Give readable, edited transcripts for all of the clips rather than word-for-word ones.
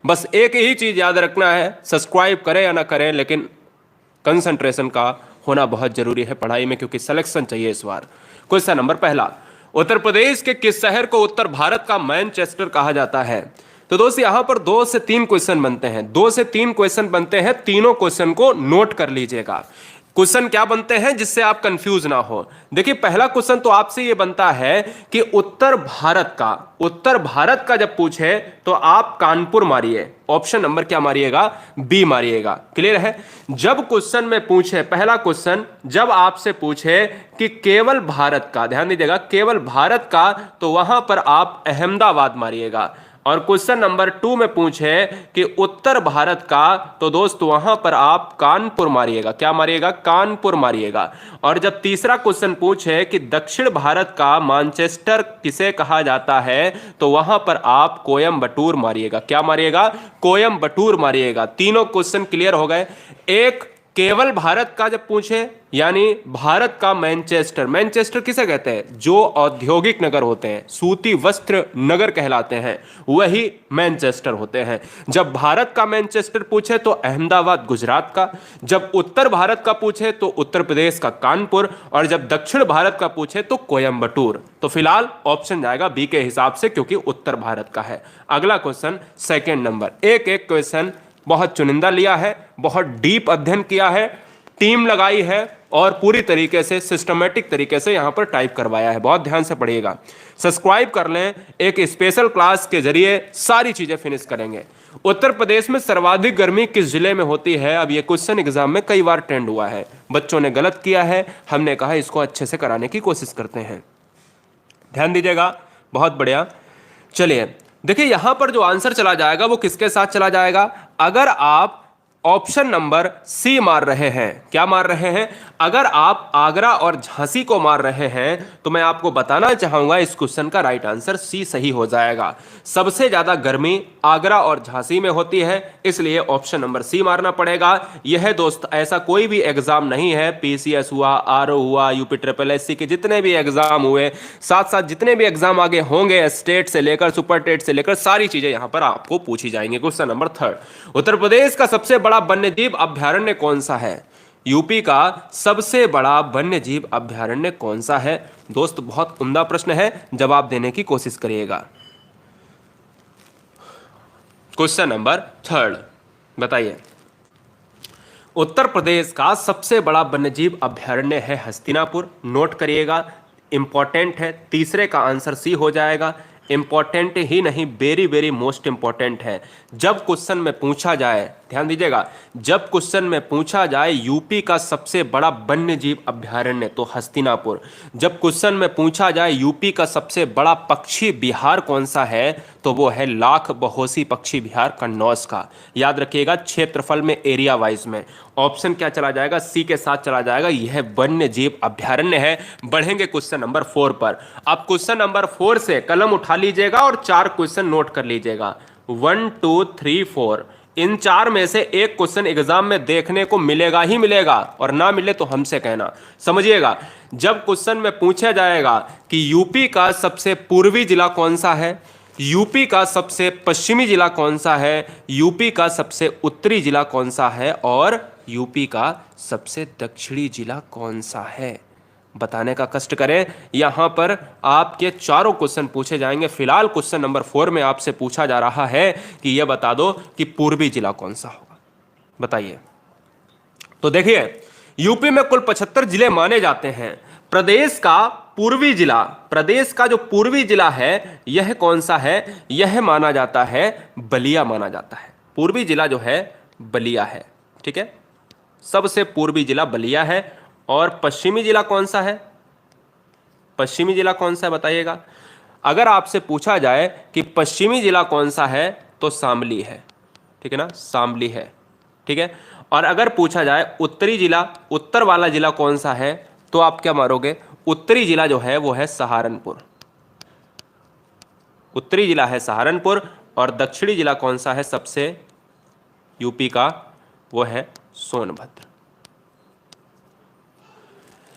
बस एक ही चीज याद रखना है, सब्सक्राइब करें या ना करें, लेकिन कंसंट्रेशन का होना बहुत जरूरी है पढ़ाई में, क्योंकि सिलेक्शन चाहिए इस बार। क्वेश्चन नंबर पहला, उत्तर प्रदेश के किस शहर को उत्तर भारत का मैनचेस्टर कहा जाता है? तो दोस्त यहां पर 2 से 3 क्वेश्चन बनते हैं, 2 से 3 क्वेश्चन बनते हैं, तीनों क्वेश्चन को नोट कर लीजिएगा। क्वेश्चन क्या बनते हैं जिससे आप कंफ्यूज ना हो? देखिए पहला क्वेश्चन तो आपसे यह बनता है कि उत्तर भारत का जब पूछे तो आप कानपुर मारिए, ऑप्शन नंबर क्या मारिएगा? बी मारिएगा। क्लियर है? जब क्वेश्चन में पूछे, पहला क्वेश्चन जब आपसे पूछे कि केवल भारत का, ध्यान दीजिएगा, केवल भारत का, तो वहां पर आप अहमदाबाद मारिएगा। और क्वेश्चन नंबर 2 में पूछे कि उत्तर भारत का, तो दोस्त वहां पर आप कानपुर मारिएगा। क्या मारिएगा? कानपुर मारिएगा। और जब तीसरा क्वेश्चन पूछे कि दक्षिण भारत का मैनचेस्टर किसे कहा जाता है, तो वहां पर आप कोयम्बटूर मारिएगा। क्या मारिएगा? कोयम्बटूर मारिएगा। तीनों क्वेश्चन क्लियर हो गए। एक केवल भारत का जब पूछे, यानी भारत का मैनचेस्टर, मैनचेस्टर किसे कहते हैं? जो औद्योगिक नगर होते हैं, सूती वस्त्र नगर कहलाते हैं, वही मैनचेस्टर होते हैं। जब भारत का मैनचेस्टर पूछे तो अहमदाबाद गुजरात का, जब उत्तर भारत का पूछे तो उत्तर प्रदेश का कानपुर, और जब दक्षिण भारत का पूछे तो कोयम्बटूर। तो फिलहाल ऑप्शन जाएगा बी के हिसाब से, क्योंकि उत्तर भारत का है। अगला क्वेश्चन सेकेंड नंबर, एक एक क्वेश्चन बहुत चुनिंदा लिया है, बहुत डीप अध्ययन किया है, टीम लगाई है और पूरी तरीके से सिस्टमेटिक तरीके से यहां पर टाइप करवाया है। बहुत ध्यान से पढ़िएगा, सब्सक्राइब कर लें, एक स्पेशल क्लास के जरिए सारी चीजें फिनिश करेंगे। उत्तर प्रदेश में सर्वाधिक गर्मी किस जिले में होती है? अब यह क्वेश्चन एग्जाम में कई बार ट्रेंड हुआ है, बच्चों ने गलत किया है, हमने कहा इसको अच्छे से कराने की कोशिश करते हैं। ध्यान दीजिएगा, बहुत बढ़िया। चलिए देखिए, यहां पर जो आंसर चला जाएगा वो किसके साथ चला जाएगा? अगर आप ऑप्शन नंबर सी मार रहे हैं, क्या मार रहे हैं? अगर आप आगरा और झांसी को मार रहे हैं तो मैं आपको बताना चाहूंगा इस क्वेश्चन का राइट आंसर सी सही हो जाएगा। सबसे ज्यादा गर्मी आगरा और झांसी में होती है, इसलिए ऑप्शन नंबर सी मारना पड़ेगा। यह दोस्त ऐसा कोई भी एग्जाम नहीं है, पीसीएस हुआ, आरओ हुआ, यूपी ट्रिपल एससी के जितने भी एग्जाम हुए, साथ साथ जितने भी एग्जाम आगे होंगे, स्टेट से लेकर सुपर टेट से लेकर सारी चीजें यहां पर आपको पूछी जाएंगी। Question number third, Uttar Pradesh का सबसे बड़ा वन्यजीव अभ्यारण्य कौन सा है? यूपी का सबसे बड़ा वन्यजीव अभ्यारण्य कौन सा है? दोस्त बहुत उम्दा प्रश्न है, जवाब देने की कोशिश करिएगा। क्वेश्चन नंबर थर्ड, बताइए। उत्तर प्रदेश का सबसे बड़ा वन्यजीव अभ्यारण्य है हस्तिनापुर। नोट करिएगा, इंपॉर्टेंट है। तीसरे का आंसर सी हो जाएगा। इंपॉर्टेंट ही नहीं, वेरी वेरी मोस्ट इंपॉर्टेंट है। जब क्वेश्चन में पूछा जाए, ध्यान दीजिएगा, जब क्वेश्चन में पूछा जाए यूपी का सबसे बड़ा वन्यजीव अभ्यारण्य तो हस्तिनापुर, जब क्वेश्चन में पूछा जाए यूपी का सबसे बड़ा पक्षी विहार कौन सा है तो वो है लाख बहोसी पक्षी विहार कन्नौज का। याद रखिएगा, क्षेत्रफल में, एरिया वाइज में। ऑप्शन क्या चला जाएगा? सी के साथ चला जाएगा, यह वन्य जीव अभ्यारण्य है। बढ़ेंगे क्वेश्चन नंबर 4 पर। आप क्वेश्चन नंबर 4 से कलम उठा लीजिएगा और 4 क्वेश्चन नोट कर लीजिएगा। 1 2 3 4, इन 4 में से एक क्वेश्चन एग्जाम में देखने को मिलेगा ही मिलेगा, और ना मिले तो हमसे कहना। समझिएगा, जब क्वेश्चन में पूछा जाएगा कि यूपी का सबसे पूर्वी जिला कौन सा है, यूपी का सबसे पश्चिमी जिला कौन सा है, यूपी का सबसे उत्तरी जिला कौन सा है, और यूपी का सबसे दक्षिणी जिला कौन सा है, बताने का कष्ट करें। यहां पर आपके चारों क्वेश्चन पूछे जाएंगे। फिलहाल क्वेश्चन नंबर 4 में आपसे पूछा जा रहा है कि यह बता दो कि पूर्वी जिला कौन सा होगा, बताइए। तो देखिए, यूपी में कुल 75 जिले माने जाते हैं। प्रदेश का पूर्वी जिला, प्रदेश का जो पूर्वी जिला है यह कौन सा है? यह माना जाता है बलिया, माना जाता है। पूर्वी जिला जो है बलिया है, ठीक है, सबसे पूर्वी जिला बलिया है। और पश्चिमी जिला कौन सा है? पश्चिमी जिला कौन सा है बताइएगा। अगर आपसे पूछा जाए कि पश्चिमी जिला कौन सा है तो शामली है, ठीक है ना, शामली है, ठीक है। और अगर पूछा जाए उत्तरी जिला, उत्तर वाला जिला कौन सा है, तो आप क्या मारोगे? उत्तरी जिला जो है वो है सहारनपुर, उत्तरी जिला है सहारनपुर। और दक्षिणी जिला कौन सा है सबसे यूपी का? वो है सोनभद्र।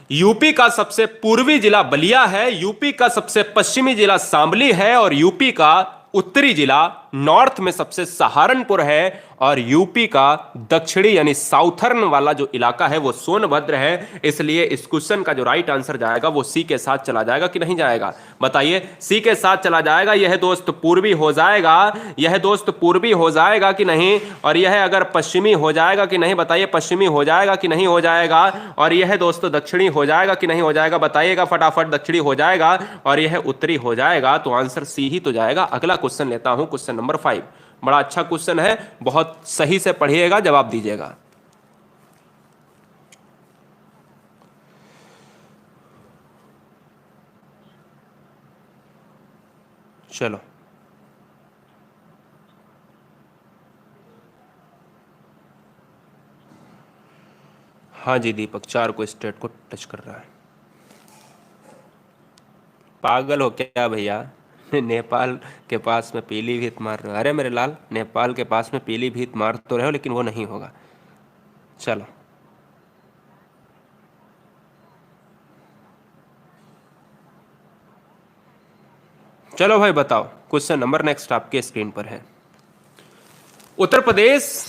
यूपी का सबसे पूर्वी जिला बलिया है, यूपी का सबसे पश्चिमी जिला शामली है, और यूपी का उत्तरी जिला नॉर्थ में सबसे सहारनपुर है और यूपी का दक्षिणी यानी साउथर्न वाला जो इलाका है वो सोनभद्र है। इसलिए इस क्वेश्चन का जो राइट आंसर जाएगा वो सी के साथ चला जाएगा कि नहीं जाएगा, बताइए। सी के साथ चला जाएगा। यह दोस्त पूर्वी हो जाएगा, यह दोस्त पूर्वी हो जाएगा कि नहीं, और यह अगर पश्चिमी हो जाएगा कि नहीं, बताइए। पश्चिमी हो जाएगा कि नहीं हो जाएगा, और यह दोस्त दक्षिणी हो जाएगा कि नहीं हो जाएगा, बताइएगा फटाफट। दक्षिणी हो जाएगा और यह उत्तरी हो जाएगा, तो आंसर सी ही तो जाएगा। अगला क्वेश्चन लेता हूं, क्वेश्चन नंबर 5। बड़ा अच्छा क्वेश्चन है, बहुत सही से पढ़िएगा, जवाब दीजिएगा। चलो, हाँ जी दीपक, 4 को स्टेट को टच कर रहा है। पागल हो क्या भैया? नेपाल के पास में पीलीभीत मार रहे हो? अरे मेरे लाल, नेपाल के पास में पीलीभीत मार तो रहे हो, लेकिन वो नहीं होगा। चलो, चलो भाई बताओ। क्वेश्चन नंबर नेक्स्ट आपके स्क्रीन पर है। उत्तर प्रदेश,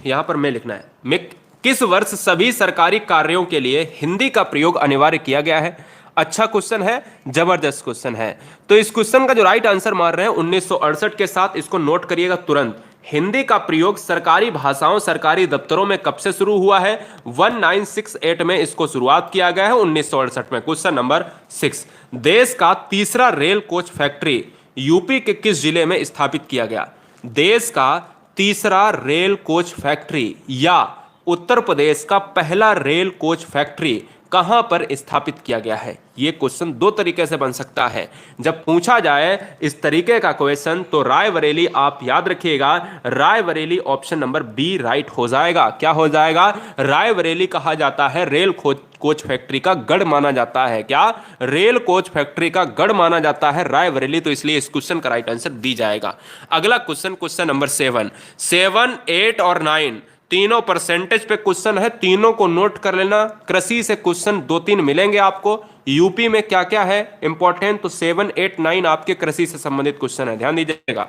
यहां पर मैं लिखना है, मैं किस वर्ष सभी सरकारी कार्यों के लिए हिंदी का प्रयोग अनिवार्य किया गया है? अच्छा क्वेश्चन है, जबरदस्त क्वेश्चन है। तो इस क्वेश्चन का जो राइट आंसर मार रहे हैं 1968 के साथ, इसको नोट करिएगा तुरंत। हिंदी का प्रयोग सरकारी भाषाओं, सरकारी दफ्तरों में कब से शुरू हुआ है? 1968 में इसको शुरुआत किया गया है, 1968 में। क्वेश्चन नंबर 6, देश का तीसरा रेल कोच फैक्ट्री यूपी के किस जिले में स्थापित किया गया? देश का तीसरा रेल कोच फैक्ट्री या उत्तर प्रदेश का पहला रेल कोच फैक्ट्री कहां पर स्थापित किया गया है? यह क्वेश्चन दो तरीके से बन सकता है। जब पूछा जाए इस तरीके का क्वेश्चन तो रायबरेली आप याद रखिएगा, Raebareli option number B right हो जाएगा। क्या हो जाएगा? रायबरेली कहा जाता है रेल कोच फैक्ट्री का गढ़ माना जाता है। क्या? रेल कोच फैक्ट्री का गढ़ माना जाता है रायबरेली, तो इसलिए इस क्वेश्चन का राइट आंसर दी जाएगा। अगला क्वेश्चन, क्वेश्चन नंबर 7, 8 और 9 तीनों परसेंटेज पे क्वेश्चन है, तीनों को नोट कर लेना। कृषि से क्वेश्चन 2-3 मिलेंगे आपको। यूपी में क्या क्या है इंपॉर्टेंट, तो 7, 8, 9 आपके कृषि से संबंधित क्वेश्चन है। ध्यान दीजिएगा,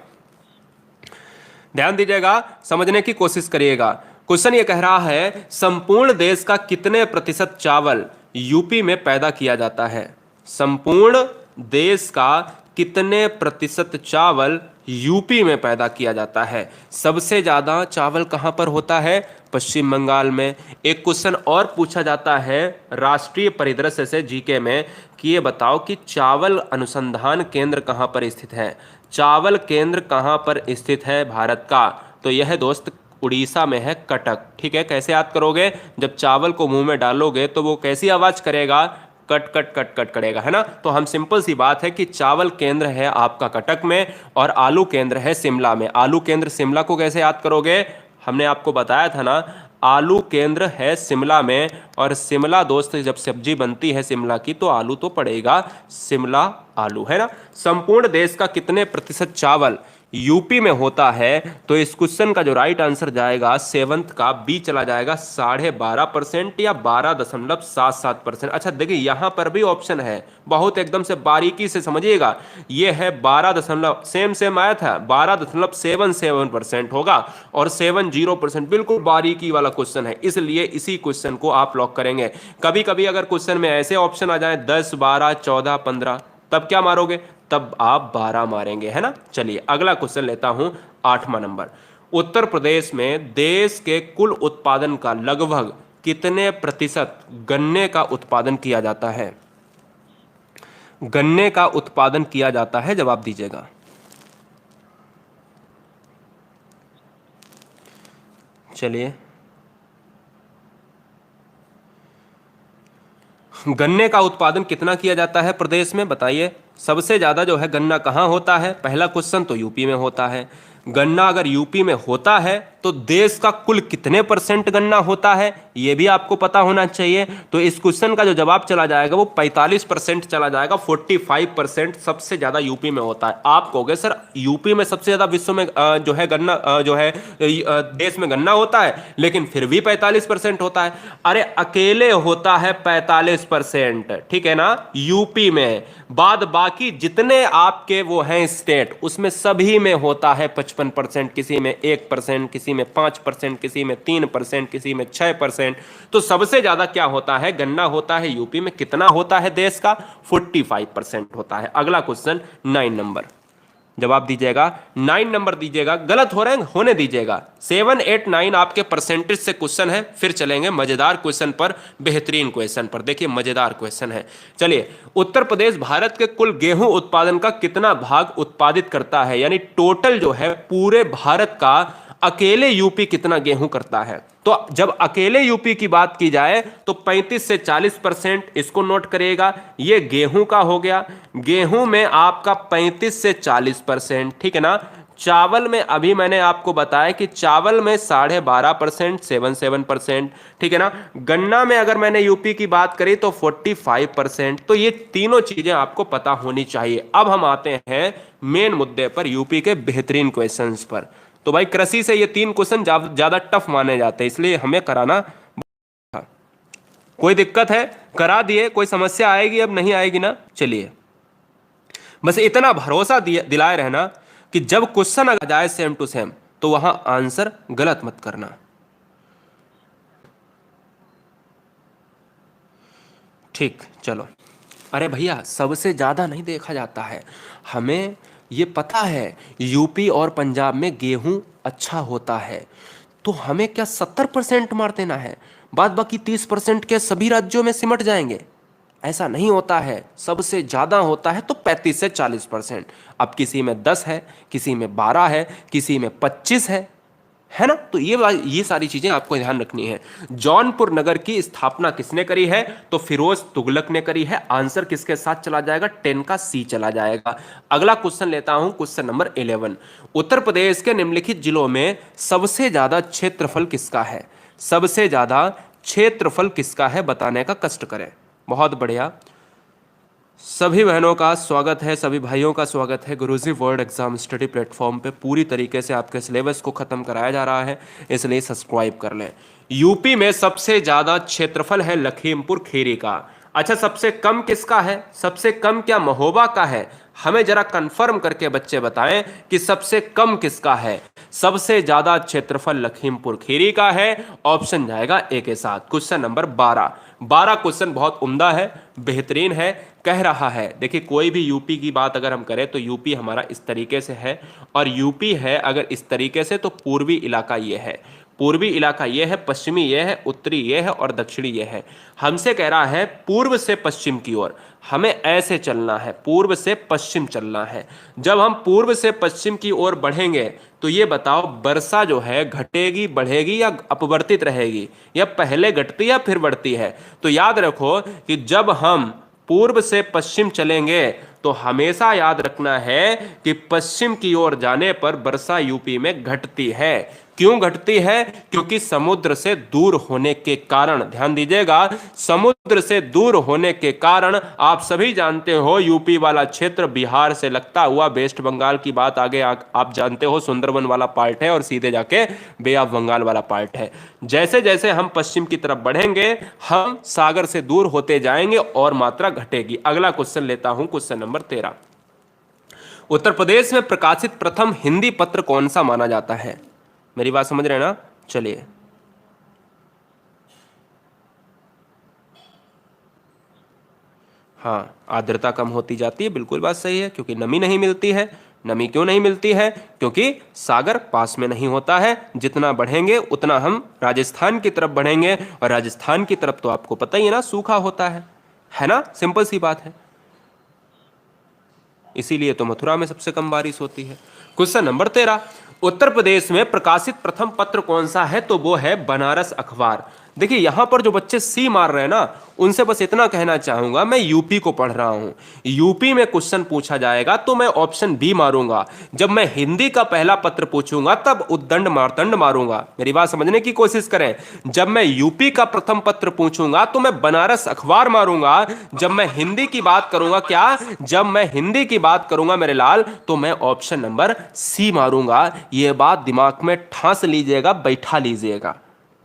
ध्यान दीजिएगा, समझने की कोशिश करिएगा। क्वेश्चन ये कह रहा है, संपूर्ण देश का कितने प्रतिशत चावल यूपी में पैदा किया जाता है? संपूर्ण देश का कितने प्रतिशत चावल यूपी में पैदा किया जाता है? सबसे ज्यादा चावल कहां पर होता है? पश्चिम बंगाल में। एक क्वेश्चन और पूछा जाता है राष्ट्रीय परिदृश्य से जीके में कि ये बताओ कि चावल अनुसंधान केंद्र कहां पर स्थित है? चावल केंद्र कहां पर स्थित है भारत का? तो यह दोस्त उड़ीसा में है, कटक। ठीक है, कैसे याद करोगे? जब चावल को मुंह में डालोगे तो वो कैसी आवाज करेगा? कट कट कट कट करेगा, है ना। तो हम सिंपल सी बात है कि चावल केंद्र है आपका कटक में और आलू केंद्र है शिमला में। आलू केंद्र शिमला को कैसे याद करोगे? हमने आपको बताया था ना, आलू केंद्र है शिमला में, और शिमला दोस्त जब सब्जी बनती है शिमला की तो आलू तो पड़ेगा शिमला आलू, है ना। संपूर्ण देश का कितने प्रतिशत चावल यूपी में होता है? तो इस क्वेश्चन का जो राइट आंसर जाएगा 7th का बी चला जाएगा, 12.5% या 12.77%। अच्छा देखिए, यहां पर भी ऑप्शन है, बहुत एकदम से बारीकी से समझिएगा। ये है 12 सेम आया था, 12.77% होगा और 70%, बिल्कुल बारीकी वाला क्वेश्चन है, इसलिए इसी क्वेश्चन को आप लॉक करेंगे। कभी कभी अगर क्वेश्चन में ऐसे ऑप्शन आ जाए 10, 12, 14, 15, तब क्या मारोगे? तब आप 12 मारेंगे, है ना। चलिए अगला क्वेश्चन लेता हूं, 8वां नंबर। उत्तर प्रदेश में देश के कुल उत्पादन का लगभग कितने प्रतिशत गन्ने का उत्पादन किया जाता है? गन्ने का उत्पादन किया जाता है, जवाब दीजिएगा। चलिए, गन्ने का उत्पादन कितना किया जाता है प्रदेश में, बताइए। सबसे ज्यादा जो है गन्ना कहां होता है? पहला क्वेश्चन तो यूपी में होता है। गन्ना अगर यूपी में होता है तो देश का कुल कितने परसेंट गन्ना होता है ये भी आपको पता होना चाहिए। तो इस क्वेश्चन का जो जवाब चला जाएगा वो 45% चला जाएगा। 45% सबसे ज्यादा यूपी में होता है। आप कहोगे सर यूपी में सबसे ज्यादा विश्व में जो है गन्ना जो है देश में गन्ना होता है, लेकिन फिर भी 45% होता है। अरे अकेले होता है 45%, ठीक है ना, यूपी में। बाद बाकी जितने आपके वो हैं स्टेट, उसमें सभी में होता है 55%, किसी में 1%, किसी में 5%, किसी में 3%, किसी में 6%। तो सबसे ज्यादा क्या होता है, गन्ना होता है यूपी में। कितना होता है देश का, 45% होता है। अगला क्वेश्चन 9 नंबर, जवाब दीजिएगा 9 नंबर दीजिएगा, गलत हो रहे हैं होने दीजिएगा। 7, 8, 9 आपके परसेंटेज से क्वेश्चन है। फिर चलेंगे मजेदार क्वेश्चन पर, बेहतरीन क्वेश्चन पर। देखिए मजेदार क्वेश्चन है। चलिए, उत्तर प्रदेश भारत के कुल गेहूं उत्पादन का कितना भाग उत्पादित करता है, यानी टोटल जो है पूरे भारत का अकेले यूपी कितना गेहूं करता है। तो जब अकेले यूपी की बात की जाए तो 35 से 40%, इसको नोट करिएगा। ये गेहूं का हो गया। गेहूं में आपका 35 से 40%, ठीक है ना। चावल में अभी मैंने आपको बताया कि चावल में 12.5%, 7%, ठीक है ना। गन्ना में अगर मैंने यूपी की बात करी तो 45%। तो ये तीनों चीजें आपको पता होनी चाहिए। अब हम आते हैं मेन मुद्दे पर, यूपी के बेहतरीन क्वेश्चंस पर। तो भाई कृषि से ये 3 क्वेश्चन ज्यादा टफ माने जाते हैं, इसलिए हमें कराना था। कोई दिक्कत है, करा दिए, कोई समस्या आएगी अब नहीं आएगी ना। चलिए, बस इतना भरोसा दिलाए रहना कि जब क्वेश्चन आ जाए सेम टू सेम तो वहां आंसर गलत मत करना। ठीक, चलो। अरे भैया सबसे ज्यादा नहीं देखा जाता है, हमें ये पता है यूपी और पंजाब में गेहूं अच्छा होता है, तो हमें क्या 70% मार देना है, बाद बाकी 30% के सभी राज्यों में सिमट जाएंगे? ऐसा नहीं होता है। सबसे ज्यादा होता है तो 35 से 40%। अब किसी में 10 है, किसी में 12 है, किसी में 25 है ना। तो ये सारी चीजें आपको ध्यान रखनी है। जौनपुर नगर की स्थापना किसने करी है, तो फिरोज तुगलक ने करी है। आंसर किसके साथ चला जाएगा, 10 का सी चला जाएगा। अगला क्वेश्चन लेता हूं, क्वेश्चन नंबर 11। उत्तर प्रदेश के निम्नलिखित जिलों में सबसे ज्यादा क्षेत्रफल किसका है? सबसे ज्यादा क्षेत्रफल किसका है बताने का कष्ट करें। बहुत बढ़िया, सभी बहनों का स्वागत है, सभी भाइयों का स्वागत है। गुरुजी वर्ल्ड एग्जाम स्टडी प्लेटफॉर्म पे पूरी तरीके से आपके सिलेबस को खत्म कराया जा रहा है, इसलिए सब्सक्राइब कर लें। यूपी में सबसे ज्यादा क्षेत्रफल है लखीमपुर खीरी का। अच्छा, सबसे कम किसका है? सबसे कम क्या महोबा का है? हमें जरा कंफर्म करके बच्चे बताएं कि सबसे कम किसका है। सबसे ज्यादा क्षेत्रफल लखीमपुर खीरी का है। ऑप्शन जाएगा ए के साथ। क्वेश्चन नंबर 12 क्वेश्चन बहुत उम्दा है, बेहतरीन है। कह रहा है, देखिए कोई भी यूपी की बात अगर हम करें तो यूपी हमारा इस तरीके से है, और यूपी है अगर इस तरीके से तो पूर्वी इलाका ये है, पूर्वी इलाका ये है, पश्चिमी ये है, उत्तरी ये है और दक्षिणी ये है। हमसे कह रहा है पूर्व से पश्चिम की ओर हमें ऐसे चलना है, पूर्व से पश्चिम चलना है। जब हम पूर्व से पश्चिम की ओर बढ़ेंगे तो ये बताओ वर्षा जो है घटेगी, बढ़ेगी या अपवर्तित रहेगी, या पहले घटती या फिर बढ़ती है? तो याद रखो कि जब हम पूर्व से पश्चिम चलेंगे तो हमेशा याद रखना है कि पश्चिम की ओर जाने पर वर्षा यूपी में घटती है। क्यों घटती है? क्योंकि समुद्र से दूर होने के कारण, ध्यान दीजिएगा, समुद्र से दूर होने के कारण आप सभी जानते हो यूपी वाला क्षेत्र बिहार से लगता हुआ वेस्ट बंगाल की बात आगे आप जानते हो सुंदरबन वाला पार्ट है और सीधे जाके बे ऑफ बंगाल वाला पार्ट है। जैसे जैसे हम पश्चिम की तरफ बढ़ेंगे हम सागर से दूर होते जाएंगे और मात्रा घटेगी। अगला क्वेश्चन लेता हूं, क्वेश्चन नंबर 13। उत्तर प्रदेश में प्रकाशित प्रथम हिंदी पत्र कौन सा माना जाता है? मेरी बात समझ रहे हैं ना? चलिए, हाँ, आर्द्रता कम होती जाती है, बिल्कुल बात सही है, क्योंकि नमी नहीं मिलती है। नमी क्यों नहीं मिलती है? क्योंकि सागर पास में नहीं होता है। जितना बढ़ेंगे उतना हम राजस्थान की तरफ बढ़ेंगे, और राजस्थान की तरफ तो आपको पता ही है ना, सूखा होता है ना, सिंपल सी बात है। इसीलिए तो मथुरा में सबसे कम बारिश होती है। क्वेश्चन नंबर 13, उत्तर प्रदेश में प्रकाशित प्रथम पत्र कौन सा है? तो वो है बनारस अखबार। देखिए यहां पर जो बच्चे सी मार रहे हैं ना, उनसे बस इतना कहना चाहूंगा, मैं यूपी को पढ़ रहा हूं, यूपी में क्वेश्चन पूछा जाएगा तो मैं ऑप्शन बी मारूंगा। जब मैं हिंदी का पहला पत्र पूछूंगा तब उद्दंड मार्तंड मारूंगा। मेरी बात समझने की कोशिश करें। जब मैं यूपी का प्रथम पत्र पूछूंगा तो मैं बनारस अखबार मारूंगा। जब मैं हिंदी की बात करूंगा, क्या, जब मैं हिंदी की बात करूंगा मेरे लाल, तो मैं ऑप्शन नंबर सी मारूंगा। यह बात दिमाग में ठांस लीजिएगा, बैठा लीजिएगा।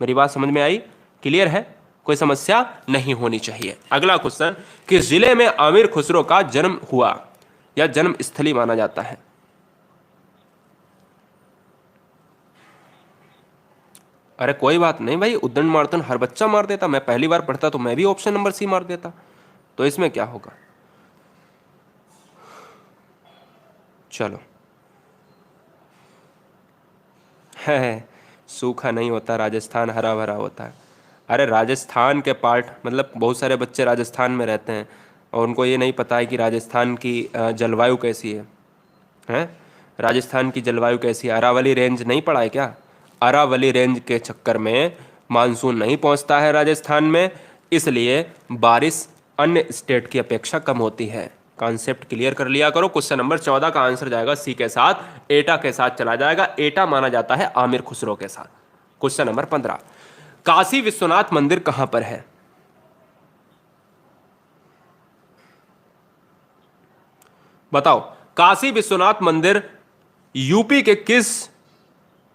मेरी बात समझ में आई? क्लियर है? कोई समस्या नहीं होनी चाहिए। अगला क्वेश्चन, किस जिले में आमिर खुसरो का जन्म हुआ या जन्म स्थली माना जाता है? अरे कोई बात नहीं भाई, उद्दंड मार्तन हर बच्चा मार देता। मैं पहली बार पढ़ता तो मैं भी ऑप्शन नंबर सी मार देता, तो इसमें क्या होगा? चलो, है सूखा नहीं होता, राजस्थान हरा भरा होता है। अरे राजस्थान के पार्ट, मतलब बहुत सारे बच्चे राजस्थान में रहते हैं और उनको ये नहीं पता है कि राजस्थान की जलवायु कैसी है। हैं? राजस्थान की जलवायु कैसी है? अरावली रेंज नहीं पड़ा है क्या? अरावली रेंज के चक्कर में मानसून नहीं पहुंचता है राजस्थान में, इसलिए बारिश अन्य स्टेट की अपेक्षा कम होती है। कॉन्सेप्ट क्लियर कर लिया करो। क्वेश्चन नंबर 14 का आंसर जाएगा सी के साथ, एटा के साथ चला जाएगा। एटा माना जाता है आमिर खुसरो के साथ। क्वेश्चन नंबर 15, काशी विश्वनाथ मंदिर कहां पर है? बताओ, काशी विश्वनाथ मंदिर यूपी के किस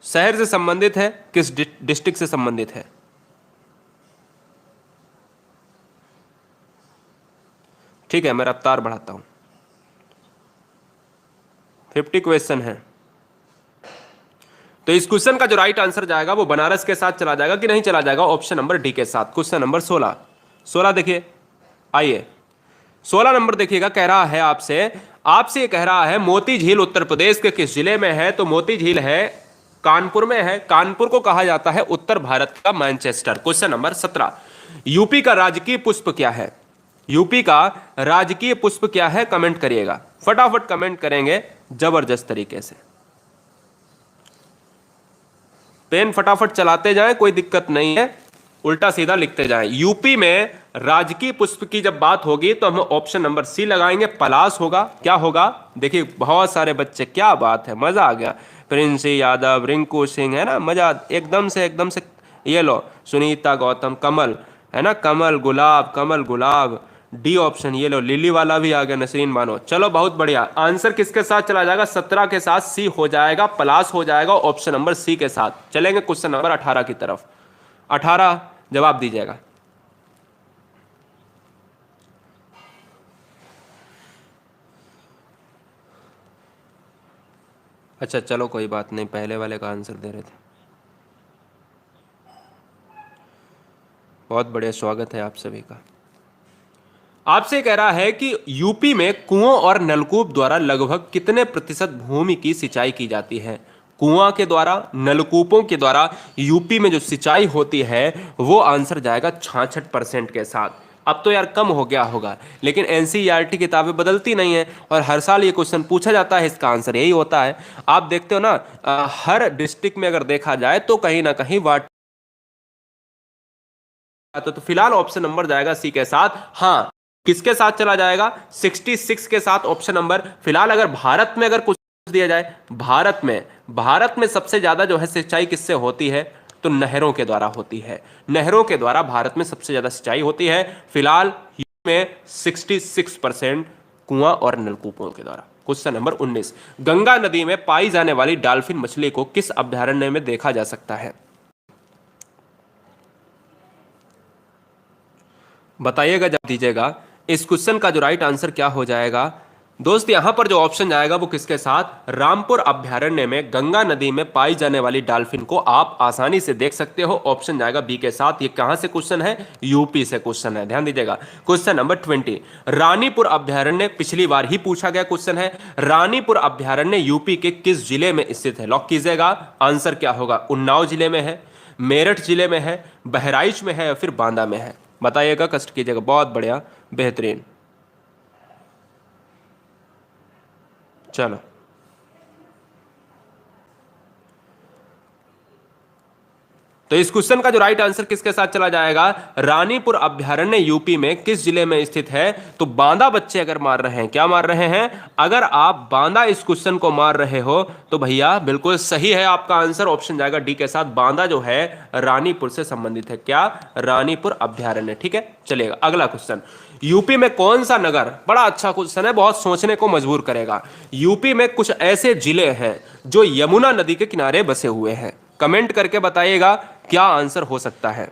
शहर से संबंधित है, किस डिस्ट्रिक्ट से संबंधित है? ठीक है, मैं रफ्तार बढ़ाता हूं। 50 क्वेश्चन है, तो इस क्वेश्चन का जो राइट आंसर जाएगा वो बनारस के साथ चला जाएगा कि नहीं चला जाएगा? ऑप्शन नंबर डी के साथ। क्वेश्चन नंबर 16, 16 देखिए, आइए 16 नंबर देखिएगा। कह रहा है आपसे, आपसे ये कह रहा है मोती झील उत्तर प्रदेश के किस जिले में है? तो मोती झील है कानपुर में है। कानपुर को कहा जाता है उत्तर भारत का मैनचेस्टर। क्वेश्चन नंबर 17, यूपी का राजकीय पुष्प क्या है? यूपी का राजकीय पुष्प क्या है? कमेंट करिएगा, फटाफट कमेंट करेंगे जबरदस्त तरीके से। पेन फटाफट चलाते जाएं, कोई दिक्कत नहीं है, उल्टा सीधा लिखते जाएं। यूपी में राजकीय पुष्प की जब बात होगी तो हम ऑप्शन नंबर सी लगाएंगे, पलाश होगा। क्या होगा? देखिए बहुत सारे बच्चे, क्या बात है, मजा आ गया। प्रिंस यादव, रिंकू सिंह, है ना, मजा एकदम से, एकदम से। ये लो, सुनीता गौतम, कमल, है ना, कमल गुलाब, कमल गुलाब। डी ऑप्शन, ये लो, लिली वाला भी आ गया, नसरीन बानो। चलो बहुत बढ़िया। आंसर किसके साथ चला जाएगा? 17 के साथ सी हो जाएगा, प्लस हो जाएगा ऑप्शन नंबर सी के साथ। चलेंगे क्वेश्चन नंबर 18 की तरफ। 18 जवाब दीजिएगा। अच्छा चलो कोई बात नहीं, पहले वाले का आंसर दे रहे थे। बहुत बढ़िया, स्वागत है आप सभी का। आपसे कह रहा है कि यूपी में कुओं और नलकूप द्वारा लगभग कितने प्रतिशत भूमि की सिंचाई की जाती है? कुआं के द्वारा, नलकूपों के द्वारा यूपी में जो सिंचाई होती है वो आंसर जाएगा 66% के साथ। अब तो यार कम हो गया होगा, लेकिन एनसीईआरटी किताबें बदलती नहीं है और हर साल ये क्वेश्चन पूछा जाता है, इसका आंसर यही होता है। आप देखते हो ना, हर डिस्ट्रिक्ट में अगर देखा जाए तो कहीं ना कहीं वाटर, तो फिलहाल ऑप्शन नंबर जाएगा सी के साथ। हाँ, किसके साथ चला जाएगा? 66 के साथ ऑप्शन नंबर। फिलहाल अगर भारत में अगर कुछ दिया जाए, भारत में सबसे ज्यादा जो है सिंचाई किससे होती है? तो नहरों के द्वारा होती है। नहरों के द्वारा भारत में सबसे ज्यादा सिंचाई होती है। फिलहाल में 66% कुआं और नलकूपों के द्वारा। क्वेश्चन नंबर 19, गंगा नदी में पाई जाने वाली डॉल्फिन मछली को किस अभयारण्य में देखा जा सकता है? बताइएगा जब दीजिएगा। इस क्वेश्चन का जो राइट आंसर क्या हो जाएगा दोस्त? यहां पर जो ऑप्शन आएगा वो किसके साथ? रामपुर अभयारण्य में गंगा नदी में पाई जाने वाली डॉल्फिन को आप आसानी से देख सकते हो। ऑप्शन जाएगा बी के साथ। ये कहां से क्वेश्चन है? यूपी से क्वेश्चन है, ध्यान दीजिएगा। क्वेश्चन नंबर 20, रानीपुर अभयारण्य पिछली बार ही पूछा गया क्वेश्चन है। रानीपुर अभयारण्य यूपी के किस जिले में स्थित है? लॉक कीजिएगा। आंसर क्या होगा? उन्नाव जिले में है, मेरठ जिले में है, बहराइच में है या फिर बांदा में है? बताइएगा, कष्ट कीजिएगा। बहुत बढ़िया, बेहतरीन। चलो, तो इस क्वेश्चन का जो राइट आंसर किसके साथ चला जाएगा, रानीपुर अभ्यारण्य यूपी में किस जिले में स्थित है। तो बांदा बच्चे अगर मार रहे हैं, क्या मार रहे हैं, अगर आप बांदा इस क्वेश्चन को मार रहे हो तो भैया बिल्कुल सही है आपका आंसर, ऑप्शन जाएगा डी के साथ। बांदा जो है रानीपुर से संबंधित है, क्या, रानीपुर अभ्यारण्य। ठीक है, चलिएगा अगला क्वेश्चन। यूपी में कौन सा नगर, बड़ा अच्छा क्वेश्चन है, बहुत सोचने को मजबूर करेगा। यूपी में कुछ ऐसे जिले हैं जो यमुना नदी के किनारे बसे हुए हैं। कमेंट करके बताइएगा क्या आंसर हो सकता है।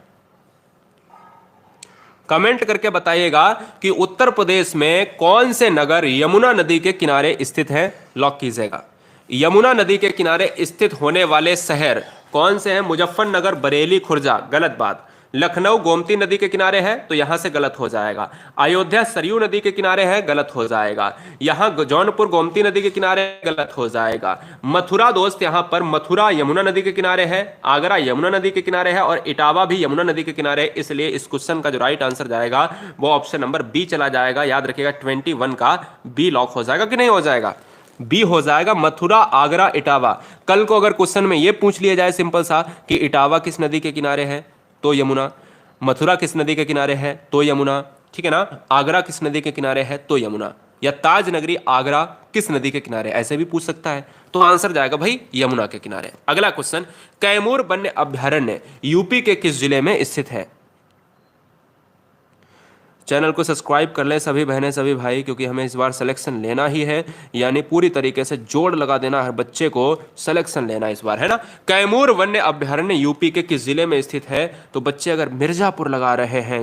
कमेंट करके बताइएगा कि उत्तर प्रदेश में कौन से नगर यमुना नदी के किनारे स्थित हैं। लॉक कीजिएगा। यमुना नदी के किनारे स्थित होने वाले शहर कौन से हैं, मुजफ्फरनगर, बरेली, खुर्जा, गलत बात। लखनऊ गोमती नदी के किनारे है तो यहां से गलत हो जाएगा। अयोध्या सरयू नदी के किनारे है, गलत हो जाएगा। यहां जौनपुर गोमती नदी के किनारे, गलत हो जाएगा। मथुरा दोस्त यहां पर मथुरा यमुना नदी के किनारे है, आगरा यमुना नदी के किनारे है और इटावा भी यमुना नदी के किनारे है। इसलिए इस क्वेश्चन का जो राइट आंसर जाएगा वो ऑप्शन नंबर बी चला जाएगा। याद रखिएगा 21 का बी लॉक हो जाएगा कि नहीं हो जाएगा, बी हो जाएगा। मथुरा, आगरा, इटावा। कल को अगर क्वेश्चन में यह पूछ लिया जाए सिंपल सा कि इटावा किस नदी के किनारे है तो यमुना, मथुरा किस नदी के किनारे है तो यमुना, ठीक है ना, आगरा किस नदी के किनारे है तो यमुना, या ताज नगरी आगरा किस नदी के किनारे, ऐसे भी पूछ सकता है। तो आंसर जाएगा भाई यमुना के किनारे। अगला क्वेश्चन, कैमूर वन्य अभ्यारण्य यूपी के किस जिले में स्थित है। चैनल को सब्सक्राइब कर लें सभी बहनें सभी भाई, क्योंकि हमें इस बार सिलेक्शन लेना ही है, यानी पूरी तरीके से जोड़ लगा देना, हर बच्चे को सिलेक्शन लेना इस बार, है ना। कैमूर वन्य अभ्यारण्य यूपी के किस जिले में स्थित है। तो बच्चे अगर मिर्जापुर लगा रहे हैं,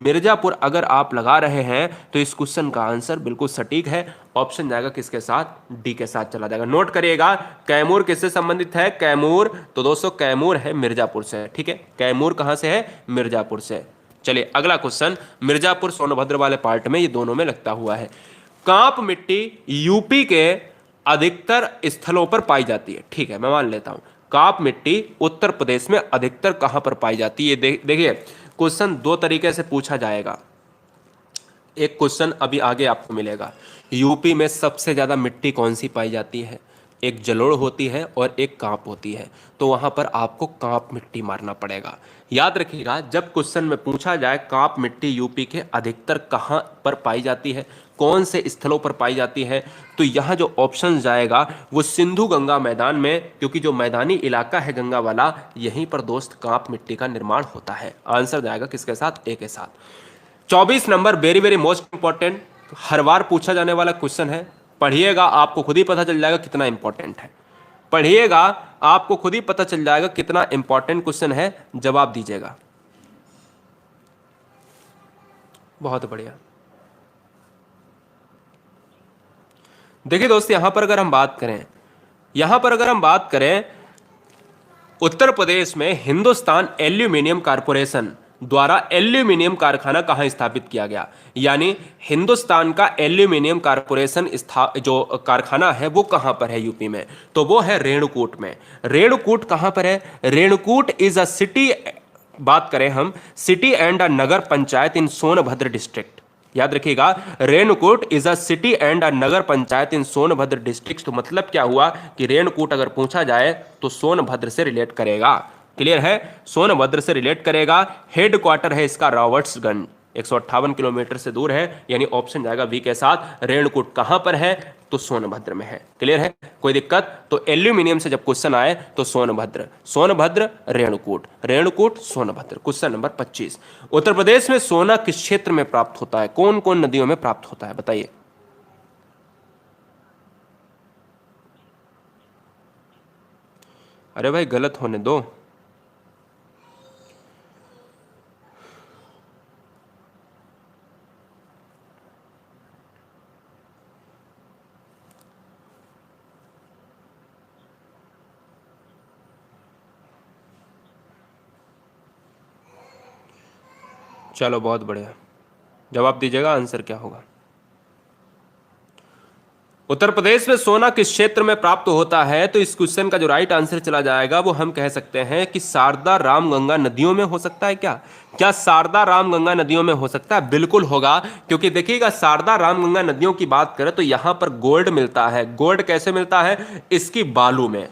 मिर्जापुर अगर आप लगा रहे हैं तो इस क्वेश्चन का आंसर बिल्कुल सटीक है। ऑप्शन जाएगा किसके साथ, डी के साथ चला जाएगा। नोट करिएगा, कैमूर किससे संबंधित है, कैमूर, तो दोस्तों कैमूर है मिर्जापुर से। ठीक है, कैमूर कहां से है, मिर्जापुर से। चलिए अगला क्वेश्चन, मिर्जापुर सोनभद्र वाले पार्ट में ये दोनों में लगता हुआ है। कांप मिट्टी यूपी के अधिकतर स्थलों पर पाई जाती है। ठीक है, मैं मान लेता हूं कांप मिट्टी उत्तर प्रदेश में अधिकतर कहां पर पाई जाती है। देखिए क्वेश्चन दो तरीके से पूछा जाएगा। एक क्वेश्चन अभी आगे आपको मिलेगा, यूपी में सबसे ज्यादा मिट्टी कौन सी पाई जाती है, एक जलोढ़ होती है और एक कांप होती है, तो वहां पर आपको कांप मिट्टी मारना पड़ेगा। याद रखिएगा, जब क्वेश्चन में पूछा जाए कांप मिट्टी यूपी के अधिकतर कहां पर पाई जाती है, कौन से स्थलों पर पाई जाती है, तो यहां जो ऑप्शन जाएगा वो सिंधु गंगा मैदान में, क्योंकि जो मैदानी इलाका है गंगा वाला, यहीं पर दोस्त कांप मिट्टी का निर्माण होता है। आंसर जाएगा किसके साथ, ए के साथ। 24 number very very most important, हर बार पूछा जाने वाला क्वेश्चन है। पढ़िएगा, आपको खुद ही पता चल जाएगा कितना इंपॉर्टेंट है। पढ़िएगा, आपको खुद ही पता चल जाएगा कितना इंपॉर्टेंट क्वेश्चन है, जवाब दीजिएगा। बहुत बढ़िया। देखिए दोस्त, यहां पर अगर हम बात करें उत्तर प्रदेश में हिंदुस्तान एल्यूमिनियम कॉर्पोरेशन द्वारा एल्यूमिनियम कारखाना कहां स्थापित किया गया, यानी हिंदुस्तान का एल्यूमिनियम कॉर्पोरेशन जो कारखाना है वो कहां पर है यूपी में, तो वो है रेणुकूट में। रेणुकूट कहां पर है, रेणुकूट इज अ सिटी, बात करें हम city and a Nagar panchayat in Sonbhadra district. याद रखिएगा, Renukoot is a city and a Nagar panchayat in Sonbhadra district. तो मतलब क्या हुआ कि रेणुकूट अगर पूछा जाए तो सोनभद्र से रिलेट करेगा। क्लियर है, सोनभद्र से रिलेट करेगा। हेड क्वार्टर है इसका रावर्ट्सगंज, 158 किलोमीटर से दूर है, यानी ऑप्शन जाएगा बी के साथ। रेणुकूट कहां पर है, तो सोनभद्र में है। क्लियर है, कोई दिक्कत, तो एल्यूमिनियम से जब क्वेश्चन आए तो सोनभद्र, सोनभद्र रेणुकूट, रेणुकूट सोनभद्र। क्वेश्चन नंबर 25, उत्तर प्रदेश में सोना किस क्षेत्र में प्राप्त होता है, कौन कौन नदियों में प्राप्त होता है, बताइए। अरे भाई गलत होने दो। चलो बहुत बढ़िया, जवाब दीजिएगा, आंसर क्या होगा। उत्तर प्रदेश में सोना किस क्षेत्र में प्राप्त होता है, तो इस क्वेश्चन का जो राइट आंसर चला जाएगा वो हम कह सकते हैं कि शारदा रामगंगा नदियों में हो सकता है। क्या शारदा रामगंगा नदियों में हो सकता है, बिल्कुल होगा, क्योंकि देखिएगा शारदा रामगंगा नदियों की बात करें तो यहां पर गोल्ड मिलता है। गोल्ड कैसे मिलता है, इसकी बालू में,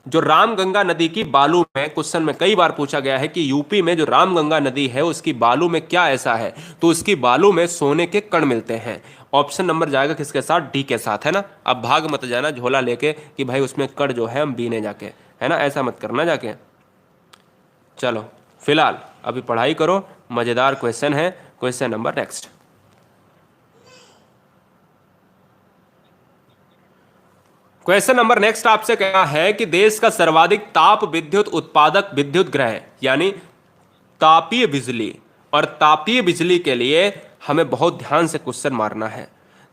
जो रामगंगा नदी की बालू में, क्वेश्चन में कई बार पूछा गया है कि यूपी में जो रामगंगा नदी है उसकी बालू में क्या ऐसा है, तो उसकी बालू में सोने के कण मिलते हैं। ऑप्शन नंबर जाएगा किसके साथ, डी के साथ, है ना। अब भाग मत जाना झोला लेके कि भाई उसमें कण जो है हम बीने जाके, है ना, ऐसा मत करना जाके। चलो फिलहाल अभी पढ़ाई करो, मजेदार क्वेश्चन है। Question number next, question number next आपसे कहना है कि देश का सर्वाधिक ताप विद्युत उत्पादक विद्युत ग्रह, यानी तापीय बिजली, और तापीय बिजली के लिए हमें बहुत ध्यान से क्वेश्चन मारना है।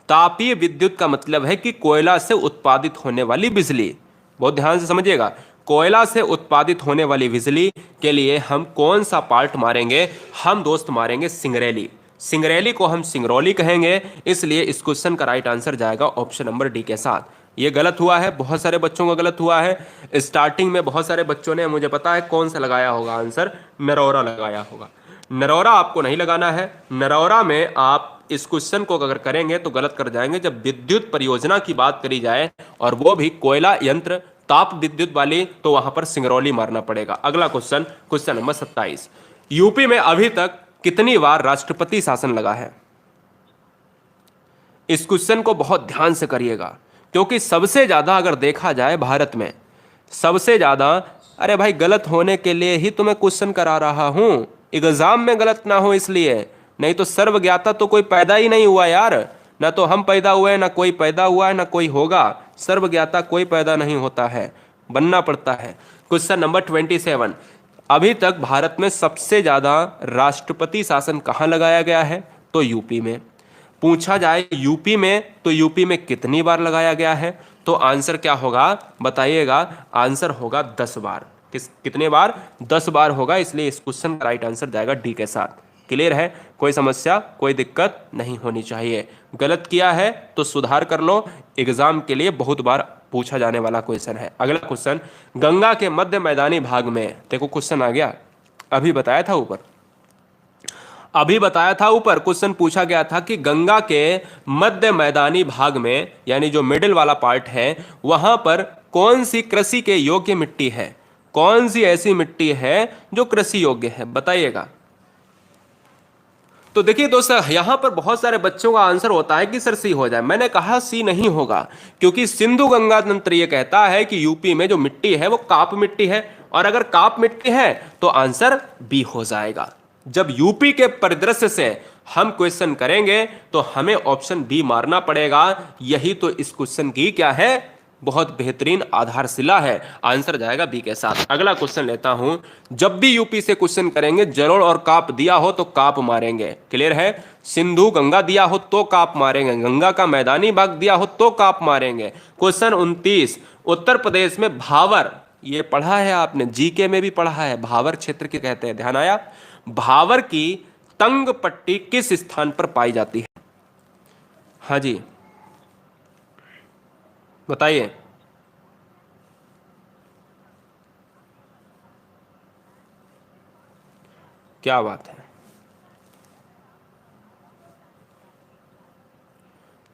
तापीय विद्युत का मतलब है कि कोयला से उत्पादित होने वाली बिजली, बहुत ध्यान से समझिएगा। कोयला से उत्पादित होने वाली बिजली के लिए हम कौन सा पार्ट मारेंगे, हम दोस्त मारेंगे सिंगरैली। सिंगरैली को हम सिंगरौली कहेंगे, इसलिए इस क्वेश्चन का राइट आंसर जाएगा ऑप्शन नंबर डी के साथ। ये गलत हुआ है, बहुत सारे बच्चों का गलत हुआ है। स्टार्टिंग में बहुत सारे बच्चों ने, मुझे पता है कौन सा लगाया होगा आंसर, नरौरा लगाया होगा। नरौरा आपको नहीं लगाना है। नरौरा में आप इस क्वेश्चन को अगर करेंगे तो गलत कर जाएंगे जब विद्युत परियोजना की बात करी जाए, और वो भी कोयला यंत्र ताप विद्युत वाली, तो वहां पर सिंगरौली मारना पड़ेगा। अगला क्वेश्चन, क्वेश्चन नंबर 27, यूपी में अभी तक कितनी बार राष्ट्रपति शासन लगा है। इस क्वेश्चन को बहुत ध्यान से करिएगा, क्योंकि सबसे ज्यादा अगर देखा जाए भारत में सबसे ज्यादा, अरे भाई गलत होने के लिए ही तो मैं क्वेश्चन करा रहा हूं, एग्जाम में गलत ना हो इसलिए, नहीं तो सर्वज्ञाता तो कोई पैदा ही नहीं हुआ यार, ना तो हम पैदा हुए, ना कोई पैदा हुआ है, ना कोई होगा। सर्वज्ञाता कोई पैदा नहीं होता है, बनना पड़ता है। क्वेश्चन नंबर 27, अभी तक भारत में सबसे ज्यादा राष्ट्रपति शासन कहां लगाया गया है, तो यूपी में। पूछा जाए यूपी में, तो यूपी में कितनी बार लगाया गया है, तो आंसर क्या होगा बताइएगा, आंसर होगा 10 बार। कितने बार, 10 बार होगा, इसलिए इस क्वेश्चन का राइट आंसर जाएगा डी के साथ। क्लियर है, कोई समस्या कोई दिक्कत नहीं होनी चाहिए। गलत किया है तो सुधार कर लो, एग्जाम के लिए बहुत बार पूछा जाने वाला क्वेश्चन है। अगला क्वेश्चन, गंगा के मध्य मैदानी भाग में, देखो क्वेश्चन आ गया, अभी बताया था ऊपर, अभी बताया था ऊपर क्वेश्चन पूछा गया था कि गंगा के मध्य मैदानी भाग में, यानी जो मिडिल वाला पार्ट है, वहां पर कौन सी कृषि के योग्य मिट्टी है, कौन सी ऐसी मिट्टी है जो कृषि योग्य है, बताइएगा। तो देखिए दोस्तों, यहां पर बहुत सारे बच्चों का आंसर होता है कि सर सी हो जाए, मैंने कहा सी नहीं होगा, क्योंकि सिंधु गंगा तंत्र यह कहता है कि यूपी में जो मिट्टी है वो काप मिट्टी है, और अगर काप मिट्टी है तो आंसर बी हो जाएगा। जब यूपी के परिदृश्य से हम क्वेश्चन करेंगे तो हमें ऑप्शन बी मारना पड़ेगा, यही तो इस क्वेश्चन की क्या है, बहुत बेहतरीन आधारशिला है। आंसर जाएगा बी के साथ। अगला क्वेश्चन लेता हूं, जब भी यूपी से क्वेश्चन करेंगे, जलोढ़ और काप दिया हो तो काप मारेंगे, क्लियर है। सिंधु गंगा दिया हो तो काप मारेंगे, गंगा का मैदानी भाग दिया हो तो काप मारेंगे। क्वेश्चन 29, उत्तर प्रदेश में भावर, ये पढ़ा है आपने, जीके में भी पढ़ा है, भावर क्षेत्र के कहते हैं, ध्यान आया। भावर की तंग पट्टी किस स्थान पर पाई जाती है, हाँ जी बताइए। क्या बात है,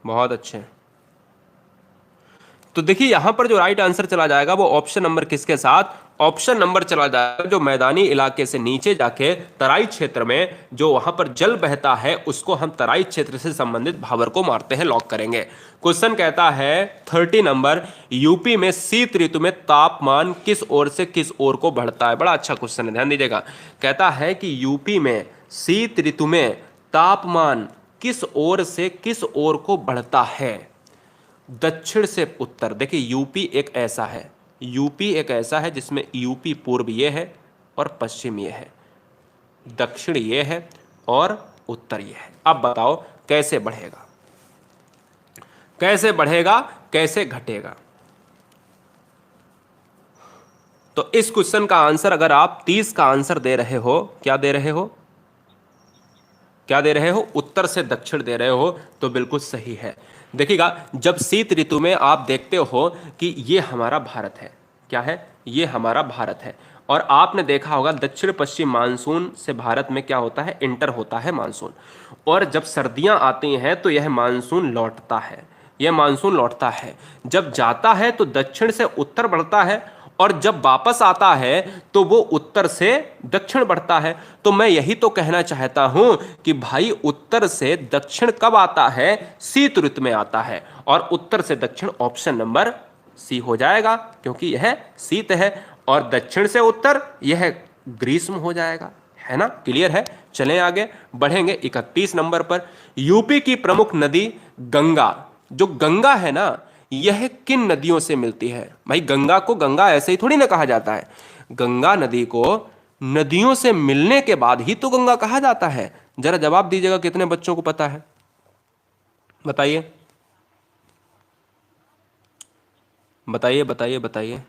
बहुत अच्छे। तो देखिए यहां पर जो राइट आंसर चला जाएगा वो ऑप्शन नंबर किसके साथ, ऑप्शन नंबर चला जाएगा जो मैदानी इलाके से नीचे जाके तराई क्षेत्र में जो वहां पर जल बहता है उसको हम तराई क्षेत्र से संबंधित भावर को मारते हैं, लॉक करेंगे। क्वेश्चन कहता है 30 नंबर, यूपी में शीत ऋतु में तापमान किस ओर से किस ओर को बढ़ता है। बड़ा अच्छा क्वेश्चन है, ध्यान दीजिएगा। कहता है कि यूपी में शीत ऋतु में तापमान किस ओर से किस ओर को बढ़ता है, दक्षिण से उत्तर। देखिए यूपी एक ऐसा है, यूपी एक ऐसा है जिसमें यूपी पूर्व ये है और पश्चिम ये है, दक्षिण ये है और उत्तर ये है। अब बताओ कैसे बढ़ेगा, कैसे बढ़ेगा, कैसे घटेगा। तो इस क्वेश्चन का आंसर अगर आप 30 का आंसर दे रहे हो, क्या दे रहे हो, क्या दे रहे हो, उत्तर से दक्षिण दे रहे हो, तो बिल्कुल सही है। देखिएगा जब शीत ऋतु में आप देखते हो कि ये हमारा भारत है, क्या है, ये हमारा भारत है, और आपने देखा होगा दक्षिण पश्चिम मानसून से भारत में क्या होता है, इंटर होता है मानसून, और जब सर्दियां आती हैं तो यह मानसून लौटता है, यह मानसून लौटता है। जब जाता है तो दक्षिण से उत्तर बढ़ता है और जब वापस आता है तो वो उत्तर से दक्षिण बढ़ता है। तो मैं यही तो कहना चाहता हूं कि भाई उत्तर से दक्षिण कब आता है? शीत ऋतु में आता है। और उत्तर से दक्षिण ऑप्शन नंबर सी हो जाएगा, क्योंकि यह शीत है। और दक्षिण से उत्तर यह ग्रीष्म हो जाएगा। है ना? क्लियर है? चलें आगे बढ़ेंगे 31 नंबर पर। यूपी की प्रमुख नदी गंगा, जो गंगा है ना, यह किन नदियों से मिलती है? भाई गंगा को गंगा ऐसे ही थोड़ी ना कहा जाता है। गंगा नदी को नदियों से मिलने के बाद ही तो गंगा कहा जाता है। जरा जवाब दीजिएगा, कितने बच्चों को पता है? बताइए बताइए बताइए बताइए।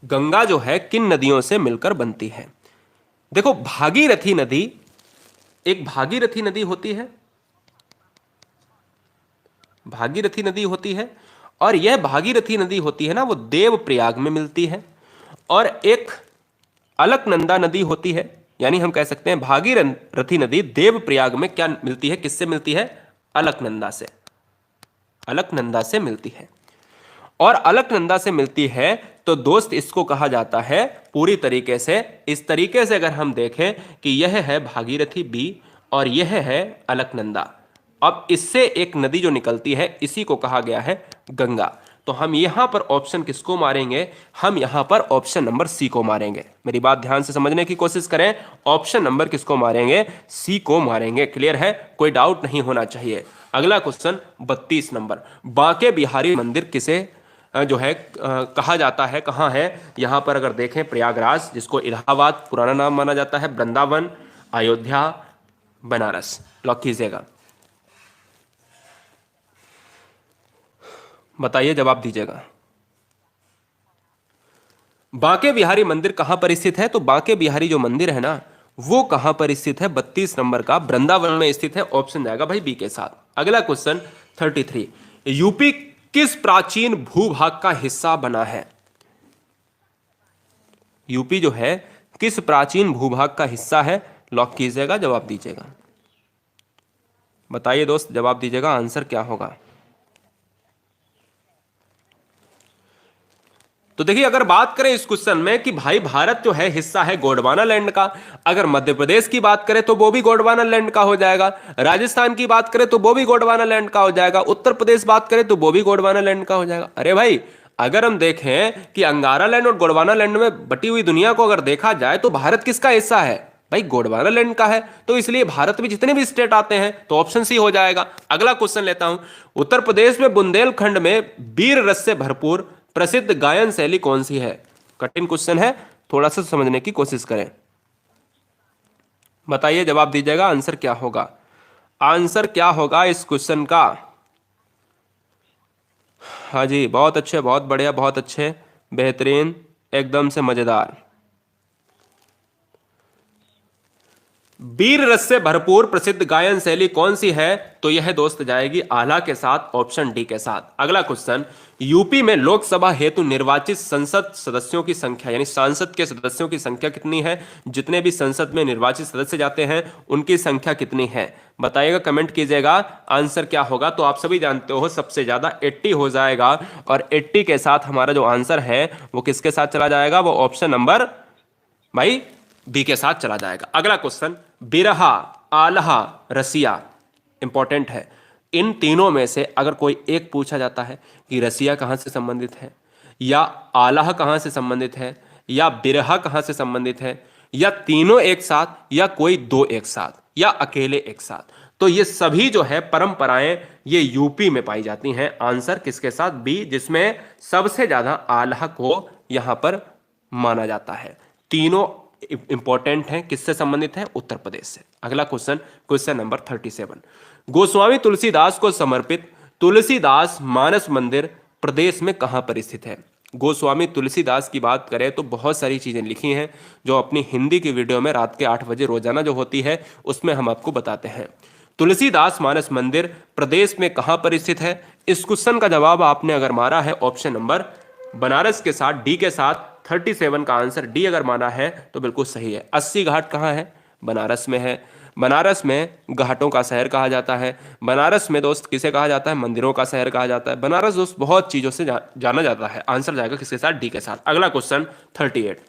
गंगा जो है किन नदियों से मिलकर बनती है? देखो, भागीरथी नदी, एक भागीरथी नदी होती है, भागीरथी नदी होती है। और यह भागीरथी नदी होती है ना, वो देवप्रयाग में मिलती है। और एक अलकनंदा नदी होती है, यानी हम कह सकते हैं भागीरथी नदी देवप्रयाग में क्या मिलती है? किससे मिलती है? अलकनंदा से। अलकनंदा से मिलती है। और अलकनंदा से मिलती है तो दोस्त इसको कहा जाता है पूरी तरीके से, इस तरीके से अगर हम देखें कि यह है भागीरथी बी और यह है अलकनंदा। अब इससे एक नदी जो निकलती है, इसी को कहा गया है गंगा। तो हम यहां पर ऑप्शन किसको मारेंगे? हम यहां पर ऑप्शन नंबर सी को मारेंगे। मेरी बात ध्यान से समझने की कोशिश करें। ऑप्शन नंबर किसको मारेंगे? सी को मारेंगे। क्लियर है? कोई डाउट नहीं होना चाहिए। अगला क्वेश्चन 32 नंबर। बांके बिहारी मंदिर किसे जो है कहा जाता है, कहां है? यहां पर अगर देखें प्रयागराज, जिसको इलाहाबाद पुराना नाम माना जाता है, वृंदावन, अयोध्या, बनारस। लॉक कीजिएगा। बताइए, जवाब दीजिएगा। बांके बिहारी मंदिर कहां पर स्थित है? तो बांके बिहारी जो मंदिर है ना, वो कहां पर स्थित है? 32 नंबर का वृंदावन में स्थित है। ऑप्शन जाएगा भाई बी के साथ। अगला क्वेश्चन 33। यूपी किस प्राचीन भूभाग का हिस्सा बना है? यूपी जो है किस प्राचीन भूभाग का हिस्सा है? लॉक कीजिएगा, जवाब दीजिएगा। बताइए दोस्त, जवाब दीजिएगा, आंसर क्या होगा? तो देखिए, अगर बात करें इस क्वेश्चन में कि भाई भारत जो है हिस्सा है गोंडवाना लैंड का, अगर मध्य प्रदेश की बात करें तो वो भी गोंडवाना लैंड का हो जाएगा, राजस्थान की बात करें तो वो भी गोंडवाना लैंड का हो जाएगा, उत्तर प्रदेश बात करें तो वो भी गोंडवाना लैंड का हो जाएगा। अरे भाई, अगर हम देखें कि अंगारा लैंड और गोंडवाना लैंड में बटी हुई दुनिया को अगर देखा जाए तो भारत किसका हिस्सा है? भाई गोंडवाना लैंड का है। तो इसलिए भारत में जितने भी स्टेट आते हैं तो ऑप्शन सी हो जाएगा। अगला क्वेश्चन लेता हूं। उत्तर प्रदेश में बुंदेलखंड में वीर रस से भरपूर प्रसिद्ध गायन शैली कौन सी है? कठिन क्वेश्चन है, थोड़ा सा समझने की कोशिश करें। बताइए, जवाब दीजिएगा, आंसर क्या होगा? आंसर क्या होगा इस क्वेश्चन का? हाँ जी, बहुत अच्छे, बहुत बढ़िया, बहुत अच्छे, बेहतरीन, एकदम से मजेदार। वीर रस से भरपूर प्रसिद्ध गायन शैली कौन सी है? तो यह दोस्त जाएगी आला के साथ, ऑप्शन डी के साथ। अगला क्वेश्चन। यूपी में लोकसभा हेतु निर्वाचित संसद सदस्यों की संख्या, यानी सांसद के सदस्यों की संख्या कितनी है? जितने भी संसद में निर्वाचित सदस्य जाते हैं उनकी संख्या कितनी है? बताइएगा, कमेंट कीजिएगा, आंसर क्या होगा? तो आप सभी जानते हो सबसे ज्यादा 80 हो जाएगा। और 80 के साथ हमारा जो आंसर है वो किसके साथ चला जाएगा? वो ऑप्शन नंबर भाई बी के साथ चला जाएगा। अगला क्वेश्चन। बिरहा, आल्हा, रसिया इंपॉर्टेंट है। इन तीनों में से अगर कोई एक पूछा जाता है कि रसिया कहां से संबंधित है, या आल्हा कहां से संबंधित है, या बिरहा कहां से संबंधित है, या तीनों एक साथ, या कोई दो एक साथ, या अकेले एक साथ, तो ये सभी जो है परंपराएं ये यूपी में पाई जाती हैं। आंसर किसके साथ? बी, जिसमें सबसे ज्यादा आल्हा को यहां पर माना जाता है। तीनों इंपॉर्टेंट हैं, किससे संबंधित है? उत्तर प्रदेश से। अगला question, question number 37। Goswami Tulsidas को समर्पित तुलसीदास मानस मंदिर प्रदेश में कहां पर स्थित है? गोस्वामी तुलसीदास की बात करें तो बहुत सारी चीजें लिखी हैं, जो अपनी हिंदी की वीडियो में रात के 8 बजे रोजाना जो होती है उसमें हम आपको बताते हैं। तुलसीदास मानस मंदिर प्रदेश में कहां पर स्थित है? इस क्वेश्चन का जवाब आपने अगर मारा है ऑप्शन नंबर बनारस के साथ, डी के साथ, 37 का आंसर डी अगर माना है तो बिल्कुल सही है। 80 घाट कहां है? बनारस में है। बनारस में घाटों का शहर कहा जाता है। बनारस में दोस्त किसे कहा जाता है? मंदिरों का शहर कहा जाता है। बनारस दोस्त बहुत चीजों से जाना जाता है। आंसर जाएगा किसके साथ? डी के साथ। अगला क्वेश्चन 38,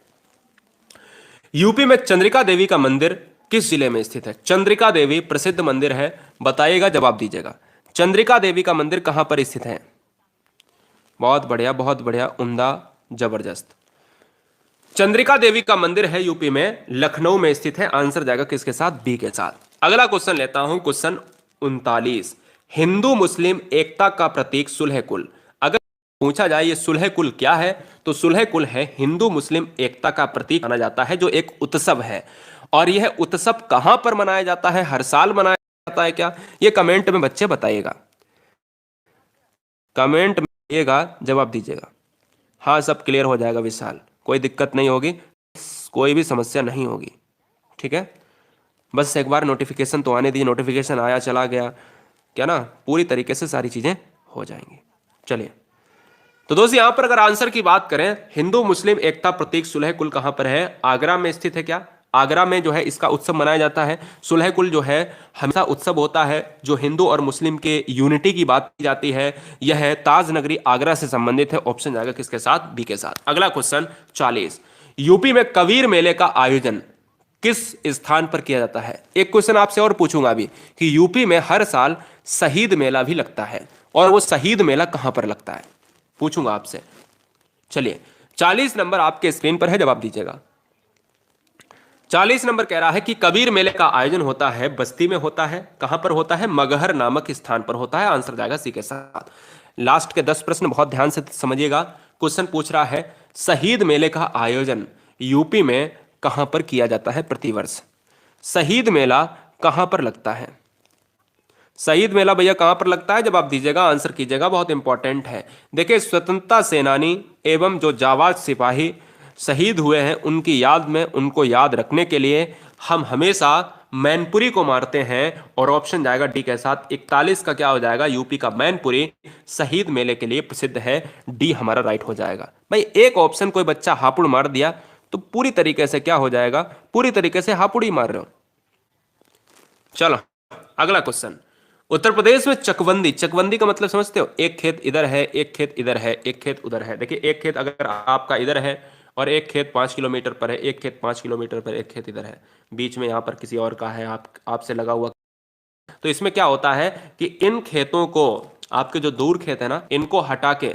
यूपी में चंद्रिका देवी का मंदिर किस जिले में स्थित है? चंद्रिका देवी प्रसिद्ध मंदिर है, बताइएगा, जवाब दीजिएगा। चंद्रिका देवी का मंदिर कहां पर स्थित है? बहुत बढ़िया, बहुत बढ़िया, उम्दा, जबरदस्त। चंद्रिका देवी का मंदिर है यूपी में, लखनऊ में स्थित है। आंसर जाएगा किसके साथ? बी के साथ। अगला क्वेश्चन लेता हूं, क्वेश्चन 39, हिंदू मुस्लिम एकता का प्रतीक सुलह कुल। अगर पूछा जाए ये सुलह कुल क्या है, तो सुलह कुल है हिंदू मुस्लिम एकता का प्रतीक माना जाता है, जो एक उत्सव है। और यह उत्सव कहां पर मनाया जाता है? हर साल मनाया जाता है क्या? ये कमेंट में बच्चे बताइएगा, कमेंट में जवाब दीजिएगा। हाँ, सब क्लियर हो जाएगा विशाल, कोई दिक्कत नहीं होगी, कोई भी समस्या नहीं होगी, ठीक है। बस एक बार नोटिफिकेशन तो आने दीजिए। नोटिफिकेशन आया चला गया क्या ना, पूरी तरीके से सारी चीजें हो जाएंगी। चलिए, तो दोस्त यहां पर अगर आंसर की बात करें, हिंदू मुस्लिम एकता प्रतीक सुलह कुल कहां पर है? आगरा में स्थित है क्या? आगरा में जो है इसका उत्सव मनाया जाता है। सुलह कुल जो है हमेशा उत्सव होता है, जो हिंदू और मुस्लिम के यूनिटी की बात की जाती है। यह ताज नगरी आगरा से संबंधित है। ऑप्शन जाएगा किसके साथ? बी के साथ। अगला क्वेश्चन 40, यूपी में कबीर मेले का आयोजन किस स्थान पर किया जाता है? एक क्वेश्चन आपसे और पूछूंगा अभी कि यूपी में हर साल शहीद मेला भी लगता है, और वो शहीद मेला कहां पर लगता है, पूछूंगा आपसे। चलिए, 40 नंबर आपके स्क्रीन पर है, जवाब दीजिएगा। 40 नंबर कह रहा है कि कबीर मेले का आयोजन होता है बस्ती में होता है। कहां पर होता है? मगहर नामक स्थान पर होता है। आंसर जाएगा सी के साथ। लास्ट के 10 प्रश्न बहुत ध्यान से समझिएगा। क्वेश्चन पूछ रहा है शहीद मेले का आयोजन यूपी में कहां पर किया जाता है प्रतिवर्ष? शहीद मेला कहां पर लगता है? शहीद मेला भैया कहां पर लगता है? जवाब दीजिएगा, आंसर कीजिएगा, बहुत इंपॉर्टेंट है। देखिए, स्वतंत्रता सेनानी एवं जो जाबाज सिपाही शहीद हुए हैं, उनकी याद में, उनको याद रखने के लिए हम हमेशा मैनपुरी को मारते हैं। और ऑप्शन जाएगा डी के साथ। 41 का क्या हो जाएगा? यूपी का मैनपुरी शहीद मेले के लिए प्रसिद्ध है। डी हमारा राइट हो जाएगा। भाई एक ऑप्शन कोई बच्चा हापुड़ मार दिया तो पूरी तरीके से क्या हो जाएगा? पूरी तरीके से हापुड़ ही मार रहे हो। चलो, अगला क्वेश्चन, उत्तर प्रदेश में चकबंदी, चकबंदी का मतलब समझते हो? एक खेत इधर है, एक खेत इधर है, एक खेत उधर है। देखिए, एक खेत अगर आपका इधर है और एक खेत 5 किलोमीटर पर है, एक खेत 5 किलोमीटर पर, एक खेत इधर है, बीच में यहाँ पर किसी और का है, आपसे लगा हुआ। तो इसमें क्या होता है कि इन खेतों को, आपके जो दूर खेत है ना, इनको हटा के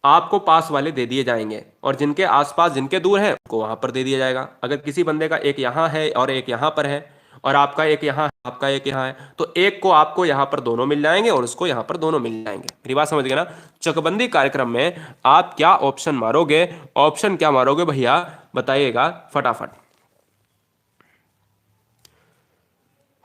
आपको पास वाले दे दिए जाएंगे, और जिनके आसपास, जिनके दूर है, उनको वहां पर दे दिया जाएगा। अगर किसी बंदे का एक यहाँ है और एक यहाँ पर है, और आपका एक यहाँ है, आपका एक यहाँ है, तो एक को आपको यहाँ पर दोनों मिल जाएंगे और उसको यहाँ पर दोनों मिल जाएंगे। मेरी बात समझ गए ना? चकबंदी कार्यक्रम में आप क्या ऑप्शन मारोगे? ऑप्शन क्या मारोगे भैया, बताइएगा फटाफट।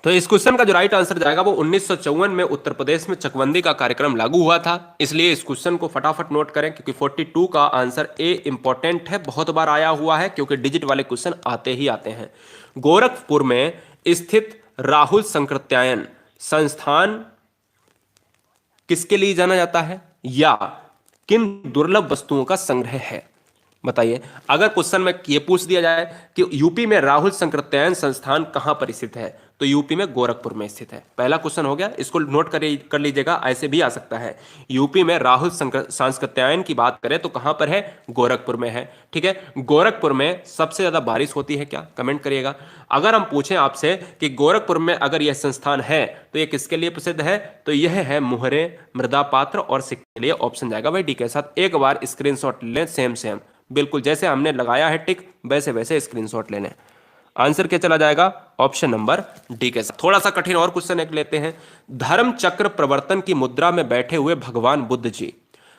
तो इस क्वेश्चन का जो राइट आंसर जाएगा वो 1954 में उत्तर प्रदेश में चकबंदी का कार्यक्रम लागू हुआ था। इसलिए इस क्वेश्चन को फटाफट नोट करें, क्योंकि 42 का आंसर ए इंपॉर्टेंट है, बहुत बार आया हुआ है, क्योंकि डिजिट वाले क्वेश्चन आते ही आते हैं। गोरखपुर में स्थित राहुल संकृत्यायन संस्थान किसके लिए जाना जाता है, या किन दुर्लभ वस्तुओं का संग्रह है? बताइए। अगर क्वेश्चन में ये पूछ दिया जाए कि यूपी में राहुल संकृत्यायन संस्थान कहां पर स्थित है, तो यूपी में गोरखपुर में स्थित है। पहला क्वेश्चन हो गया, इसको नोट कर लीजिएगा, ऐसे भी आ सकता है। यूपी में राहुल संकृत्यायन की बात करें तो कहां पर है? गोरखपुर में है। ठीक है, गोरखपुर में सबसे ज्यादा बारिश होती है क्या? कमेंट करिएगा। अगर हम पूछें आपसे कि गोरखपुर में अगर यह संस्थान है तो यह किसके लिए प्रसिद्ध है, तो यह है मुहरे, मृदा पात्र और सिक्के के लिए। ऑप्शन जाएगा भाई डी के साथ। एक बार स्क्रीनशॉट लें, सेम बिल्कुल जैसे हमने लगाया है टिक, वैसे वैसे स्क्रीनशॉट लेने। आंसर क्या चला जाएगा? ऑप्शन नंबर डी के साथ। थोड़ा सा कठिन और क्वेश्चन एक लेते हैं। धर्म चक्र प्रवर्तन की मुद्रा में बैठे हुए भगवान बुद्ध जी,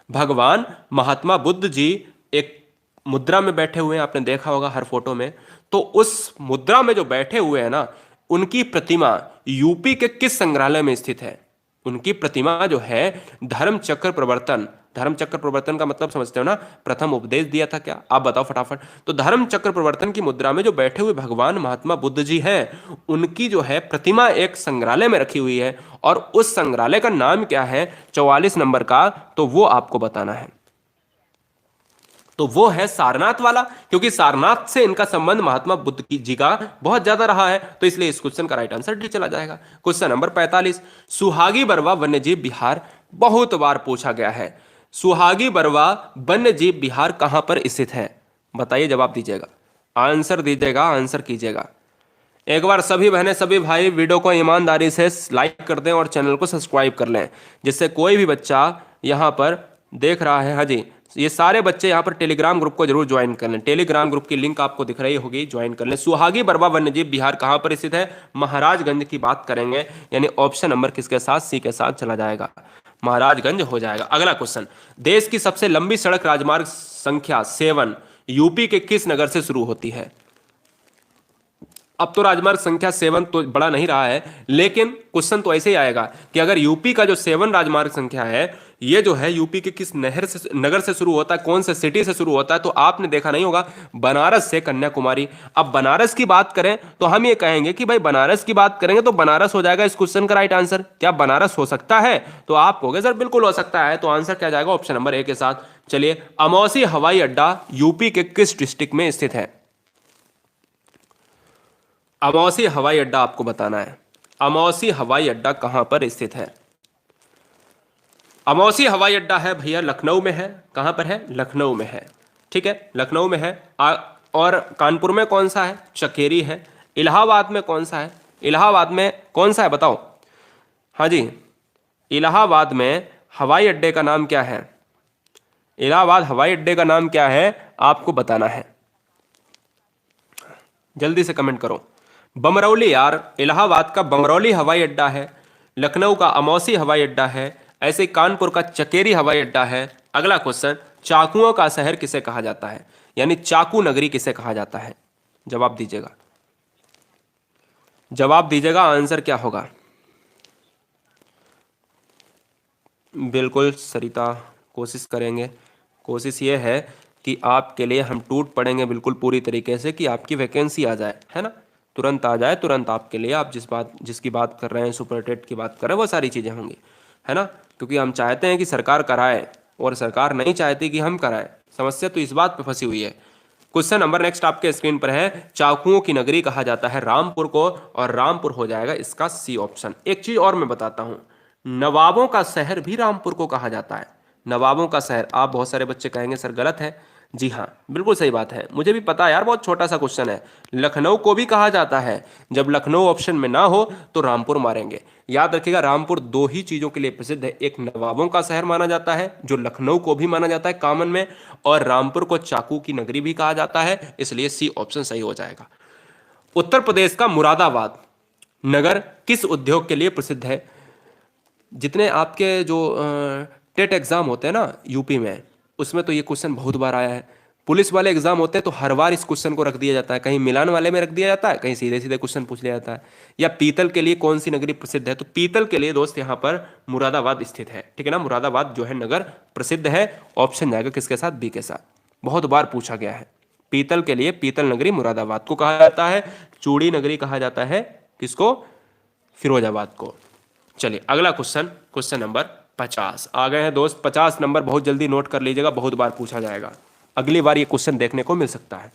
भगवान महात्मा बुद्ध जी एक मुद्रा में बैठे हुए हैं, आपने देखा होगा हर फोटो में। तो उस मुद्रा में जो बैठे हुए हैं ना, उनकी प्रतिमा यूपी के किस संग्रहालय में स्थित है? उनकी प्रतिमा जो है धर्म चक्र प्रवर्तन, धर्म चक्र प्रवर्तन का मतलब समझते हो ना, प्रथम उपदेश दिया था क्या? आप बताओ फटाफट। तो धर्म चक्र प्रवर्तन की मुद्रा में जो बैठे हुए भगवान महात्मा बुद्ध जी हैं, उनकी जो है प्रतिमा एक संग्रहालय में रखी हुई है, और उस संग्रहालय का नाम क्या है 44 नंबर का, तो वो आपको बताना है। तो वो है सारनाथ वाला, क्योंकि सारनाथ से इनका संबंध महात्मा बुद्ध जी का बहुत ज्यादा रहा है, तो इसलिए इस क्वेश्चन का राइट आंसर डी चला जाएगा। क्वेश्चन नंबर 45, सुहागी बरवा वन्यजीव विहार बहुत बार पूछा गया है। सुहागी बरवा वन्यजीव विहार कहां पर स्थित है? बताइए, जवाब दीजिएगा, आंसर दीजिएगा, आंसर कीजिएगा। एक बार सभी बहनें सभी भाई वीडियो को ईमानदारी से लाइक कर दें और चैनल को सब्सक्राइब कर लें, जिससे कोई भी बच्चा यहां पर देख रहा है, हाँ जी, ये सारे बच्चे यहाँ पर टेलीग्राम ग्रुप को जरूर ज्वाइन कर लें। टेलीग्राम ग्रुप की लिंक आपको दिख रही होगी, ज्वाइन कर लें। सुहागी बरवा वन्यजीव विहार कहाँ पर स्थित है? महाराजगंज की बात करेंगे, यानी ऑप्शन नंबर किसके साथ? सी के साथ चला जाएगा, महाराजगंज हो जाएगा। अगला क्वेश्चन, देश की सबसे लंबी सड़क राजमार्ग संख्या 7 यूपी के किस नगर से शुरू होती है? अब तो राजमार्ग संख्या 7 तो बड़ा नहीं रहा है, लेकिन क्वेश्चन तो ऐसे ही आएगा कि अगर यूपी का जो 7 राजमार्ग संख्या है, ये जो है यूपी के किस नगर से शुरू होता है, कौन से सिटी से शुरू होता है, तो आपने देखा नहीं होगा, बनारस से कन्याकुमारी। अब बनारस की बात करें तो हम ये कहेंगे कि भाई बनारस की बात करेंगे तो बनारस हो जाएगा इस क्वेश्चन का राइट आंसर। क्या बनारस हो सकता है? तो आप कहोगे सर बिल्कुल हो सकता है, तो आंसर क्या जाएगा? ऑप्शन नंबर ए के साथ। चलिए, अमौसी हवाई अड्डा यूपी के किस डिस्ट्रिक्ट में स्थित है? अमौसी हवाई अड्डा आपको बताना है, अमौसी हवाई अड्डा कहां पर स्थित है? अमौसी हवाई अड्डा है भैया लखनऊ में है। कहां पर है? लखनऊ में है, ठीक है, लखनऊ में है। और कानपुर में कौन सा है? चकेरी है। इलाहाबाद में कौन सा है? इलाहाबाद में कौन सा है बताओ? हाँ जी, इलाहाबाद में हवाई अड्डे का नाम क्या है? इलाहाबाद हवाई अड्डे का नाम क्या है आपको बताना है, जल्दी से कमेंट करो। बमरौली यार, इलाहाबाद का बमरौली हवाई अड्डा है, लखनऊ का अमौसी हवाई अड्डा है, ऐसे कानपुर का चकेरी हवाई अड्डा है। अगला क्वेश्चन, चाकुओं का शहर किसे कहा जाता है, यानी चाकू नगरी किसे कहा जाता है? जवाब दीजिएगा, जवाब दीजिएगा, आंसर क्या होगा? बिल्कुल सरिता, कोशिश करेंगे, कोशिश ये है कि आपके लिए हम टूट पड़ेंगे बिल्कुल पूरी तरीके से कि आपकी वैकेंसी आ जाए, है ना, तुरंत आ जाए, तुरंत आपके लिए, आप जिसकी बात कर रहे हैं, सुपर टेट की बात कर रहे हैं, वो सारी चीज़ें होंगी, है ना, क्योंकि हम चाहते हैं कि सरकार कराए और सरकार नहीं चाहती कि हम कराएं। समस्या तो इस बात पे फंसी हुई है। क्वेश्चन नंबर नेक्स्ट आपके स्क्रीन पर है, चाकुओं की नगरी कहा जाता है रामपुर को, और रामपुर हो जाएगा इसका सी ऑप्शन। एक चीज और मैं बताता हूं, नवाबों का शहर भी रामपुर को कहा जाता है। नवाबों का शहर, आप बहुत सारे बच्चे कहेंगे सर गलत है, जी हाँ बिल्कुल सही बात है, मुझे भी पता है यार, बहुत छोटा सा क्वेश्चन है। लखनऊ को भी कहा जाता है, जब लखनऊ ऑप्शन में ना हो तो रामपुर मारेंगे। याद रखिएगा, रामपुर दो ही चीजों के लिए प्रसिद्ध है, एक नवाबों का शहर माना जाता है जो लखनऊ को भी माना जाता है कॉमन में, और रामपुर को चाकू की नगरी भी कहा जाता है, इसलिए सी ऑप्शन सही हो जाएगा। उत्तर प्रदेश का मुरादाबाद नगर किस उद्योग के लिए प्रसिद्ध है? जितने आपके जो टेट एग्जाम होते हैं ना यूपी में, उसमें तो ये क्वेश्चन बहुत बार आया है। पुलिस वाले एग्जाम होते हैं तो हर बार इस क्वेश्चन को रख दिया जाता है, कहीं मिलान वाले में रख दिया जाता है, कहीं सीधे सीधे क्वेश्चन पूछ लिया जाता है। या पीतल के लिए कौन सी नगरी प्रसिद्ध है? तो पीतल के लिए दोस्त यहाँ पर मुरादाबाद स्थित है, ठीक है ना, मुरादाबाद जो है नगर प्रसिद्ध है। ऑप्शन जाएगा किसके साथ? बी के साथ, बहुत बार पूछा गया है। पीतल के लिए पीतल नगरी मुरादाबाद को कहा जाता है, चूड़ी नगरी कहा जाता है किसको? फिरोजाबाद को। चलिए अगला क्वेश्चन, क्वेश्चन नंबर 50 आ गए हैं दोस्त। 50 नंबर बहुत जल्दी नोट कर लीजिएगा, बहुत बार पूछा जाएगा, अगली बार ये क्वेश्चन देखने को मिल सकता है।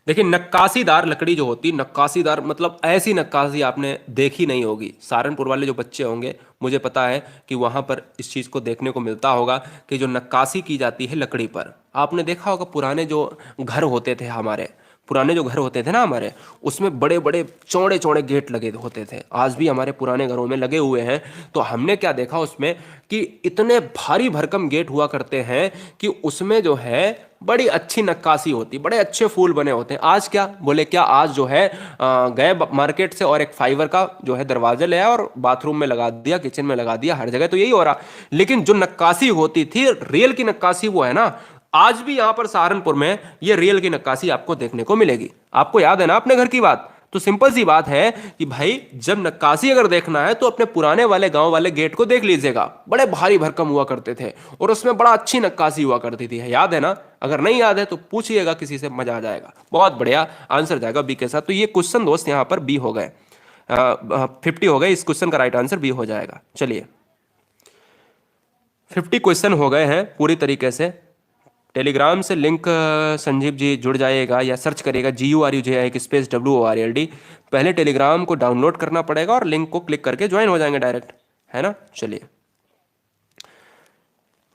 देखिए, नक्काशीदार लकड़ी जो होती है, नक्काशीदार मतलब ऐसी नक्काशी आपने देखी नहीं होगी। सहारनपुर वाले जो बच्चे होंगे, मुझे पता है कि वहाँ पर इस चीज़ को देखने को मिलता होगा कि जो नक्काशी की जाती है लकड़ी पर, आपने देखा होगा पुराने जो घर होते थे हमारे, पुराने जो घर होते थे ना हमारे, उसमें बड़े बड़े चौड़े चौड़े गेट लगे होते थे, आज भी हमारे पुराने घरों में लगे हुए हैं। तो हमने क्या देखा उसमें कि इतने भारी भरकम गेट हुआ करते हैं कि उसमें जो है बड़ी अच्छी नक्काशी होती, बड़े अच्छे फूल बने होते हैं। आज क्या बोले, क्या आज जो है गए मार्केट से और एक फाइबर का जो है दरवाजा ले आया और बाथरूम में लगा दिया, किचन में लगा दिया, हर जगह तो यही हो रहा। लेकिन जो नक्काशी होती थी, रियल की नक्काशी, वो है ना, आज भी यहां पर सहारनपुर में ये रियल की नक्काशी आपको देखने को मिलेगी। आपको याद है ना अपने घर की बात? तो सिंपल सी बात है कि भाई जब नक्काशी अगर देखना है तो अपने पुराने वाले गांव वाले गेट को देख लीजिएगा, बड़े भारी भरकम हुआ करते थे और उसमें बड़ा अच्छी नक्काशी हुआ करती थी। याद है ना? अगर नहीं याद है तो पूछिएगा किसी से, मजा आ जाएगा। बहुत बढ़िया, आंसर जाएगा बी के साथ। तो ये क्वेश्चन दोस्त यहाँ पर बी हो गए, 50 हो गए, इस क्वेश्चन का राइट आंसर बी हो जाएगा। चलिए 50 क्वेश्चन हो गए हैं पूरी तरीके से। टेलीग्राम से लिंक संजीव जी जुड़ जाइएगा या सर्च करिएगा GURUJI स्पेस WORLD। पहले टेलीग्राम को डाउनलोड करना पड़ेगा और लिंक को क्लिक करके ज्वाइन हो जाएंगे डायरेक्ट, है ना। चलिए,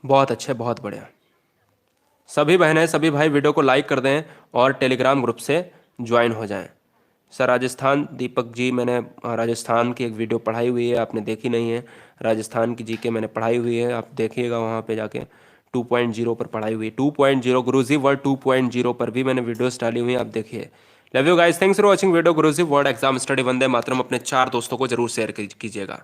बहुत अच्छे, बहुत बढ़िया। सभी बहनें सभी भाई वीडियो को लाइक कर दें और टेलीग्राम ग्रुप से ज्वाइन हो जाएं। सर राजस्थान, दीपक जी, मैंने राजस्थान की एक वीडियो पढ़ाई हुई है, आपने देखी नहीं है। राजस्थान की जीके मैंने पढ़ाई हुई है, आप देखिएगा वहाँ पे जाके। 2.0 पर पढ़ाई हुई, 2.0 गुरुजी वर्ड 2.0 पर भी मैंने वीडियोस डाली हुई हैं, आप देखिए। Love you guys, thanks for watching video Guruji word exam study. Vande Mataram. अपने 4 दोस्तों को जरूर शेयर कीजिएगा।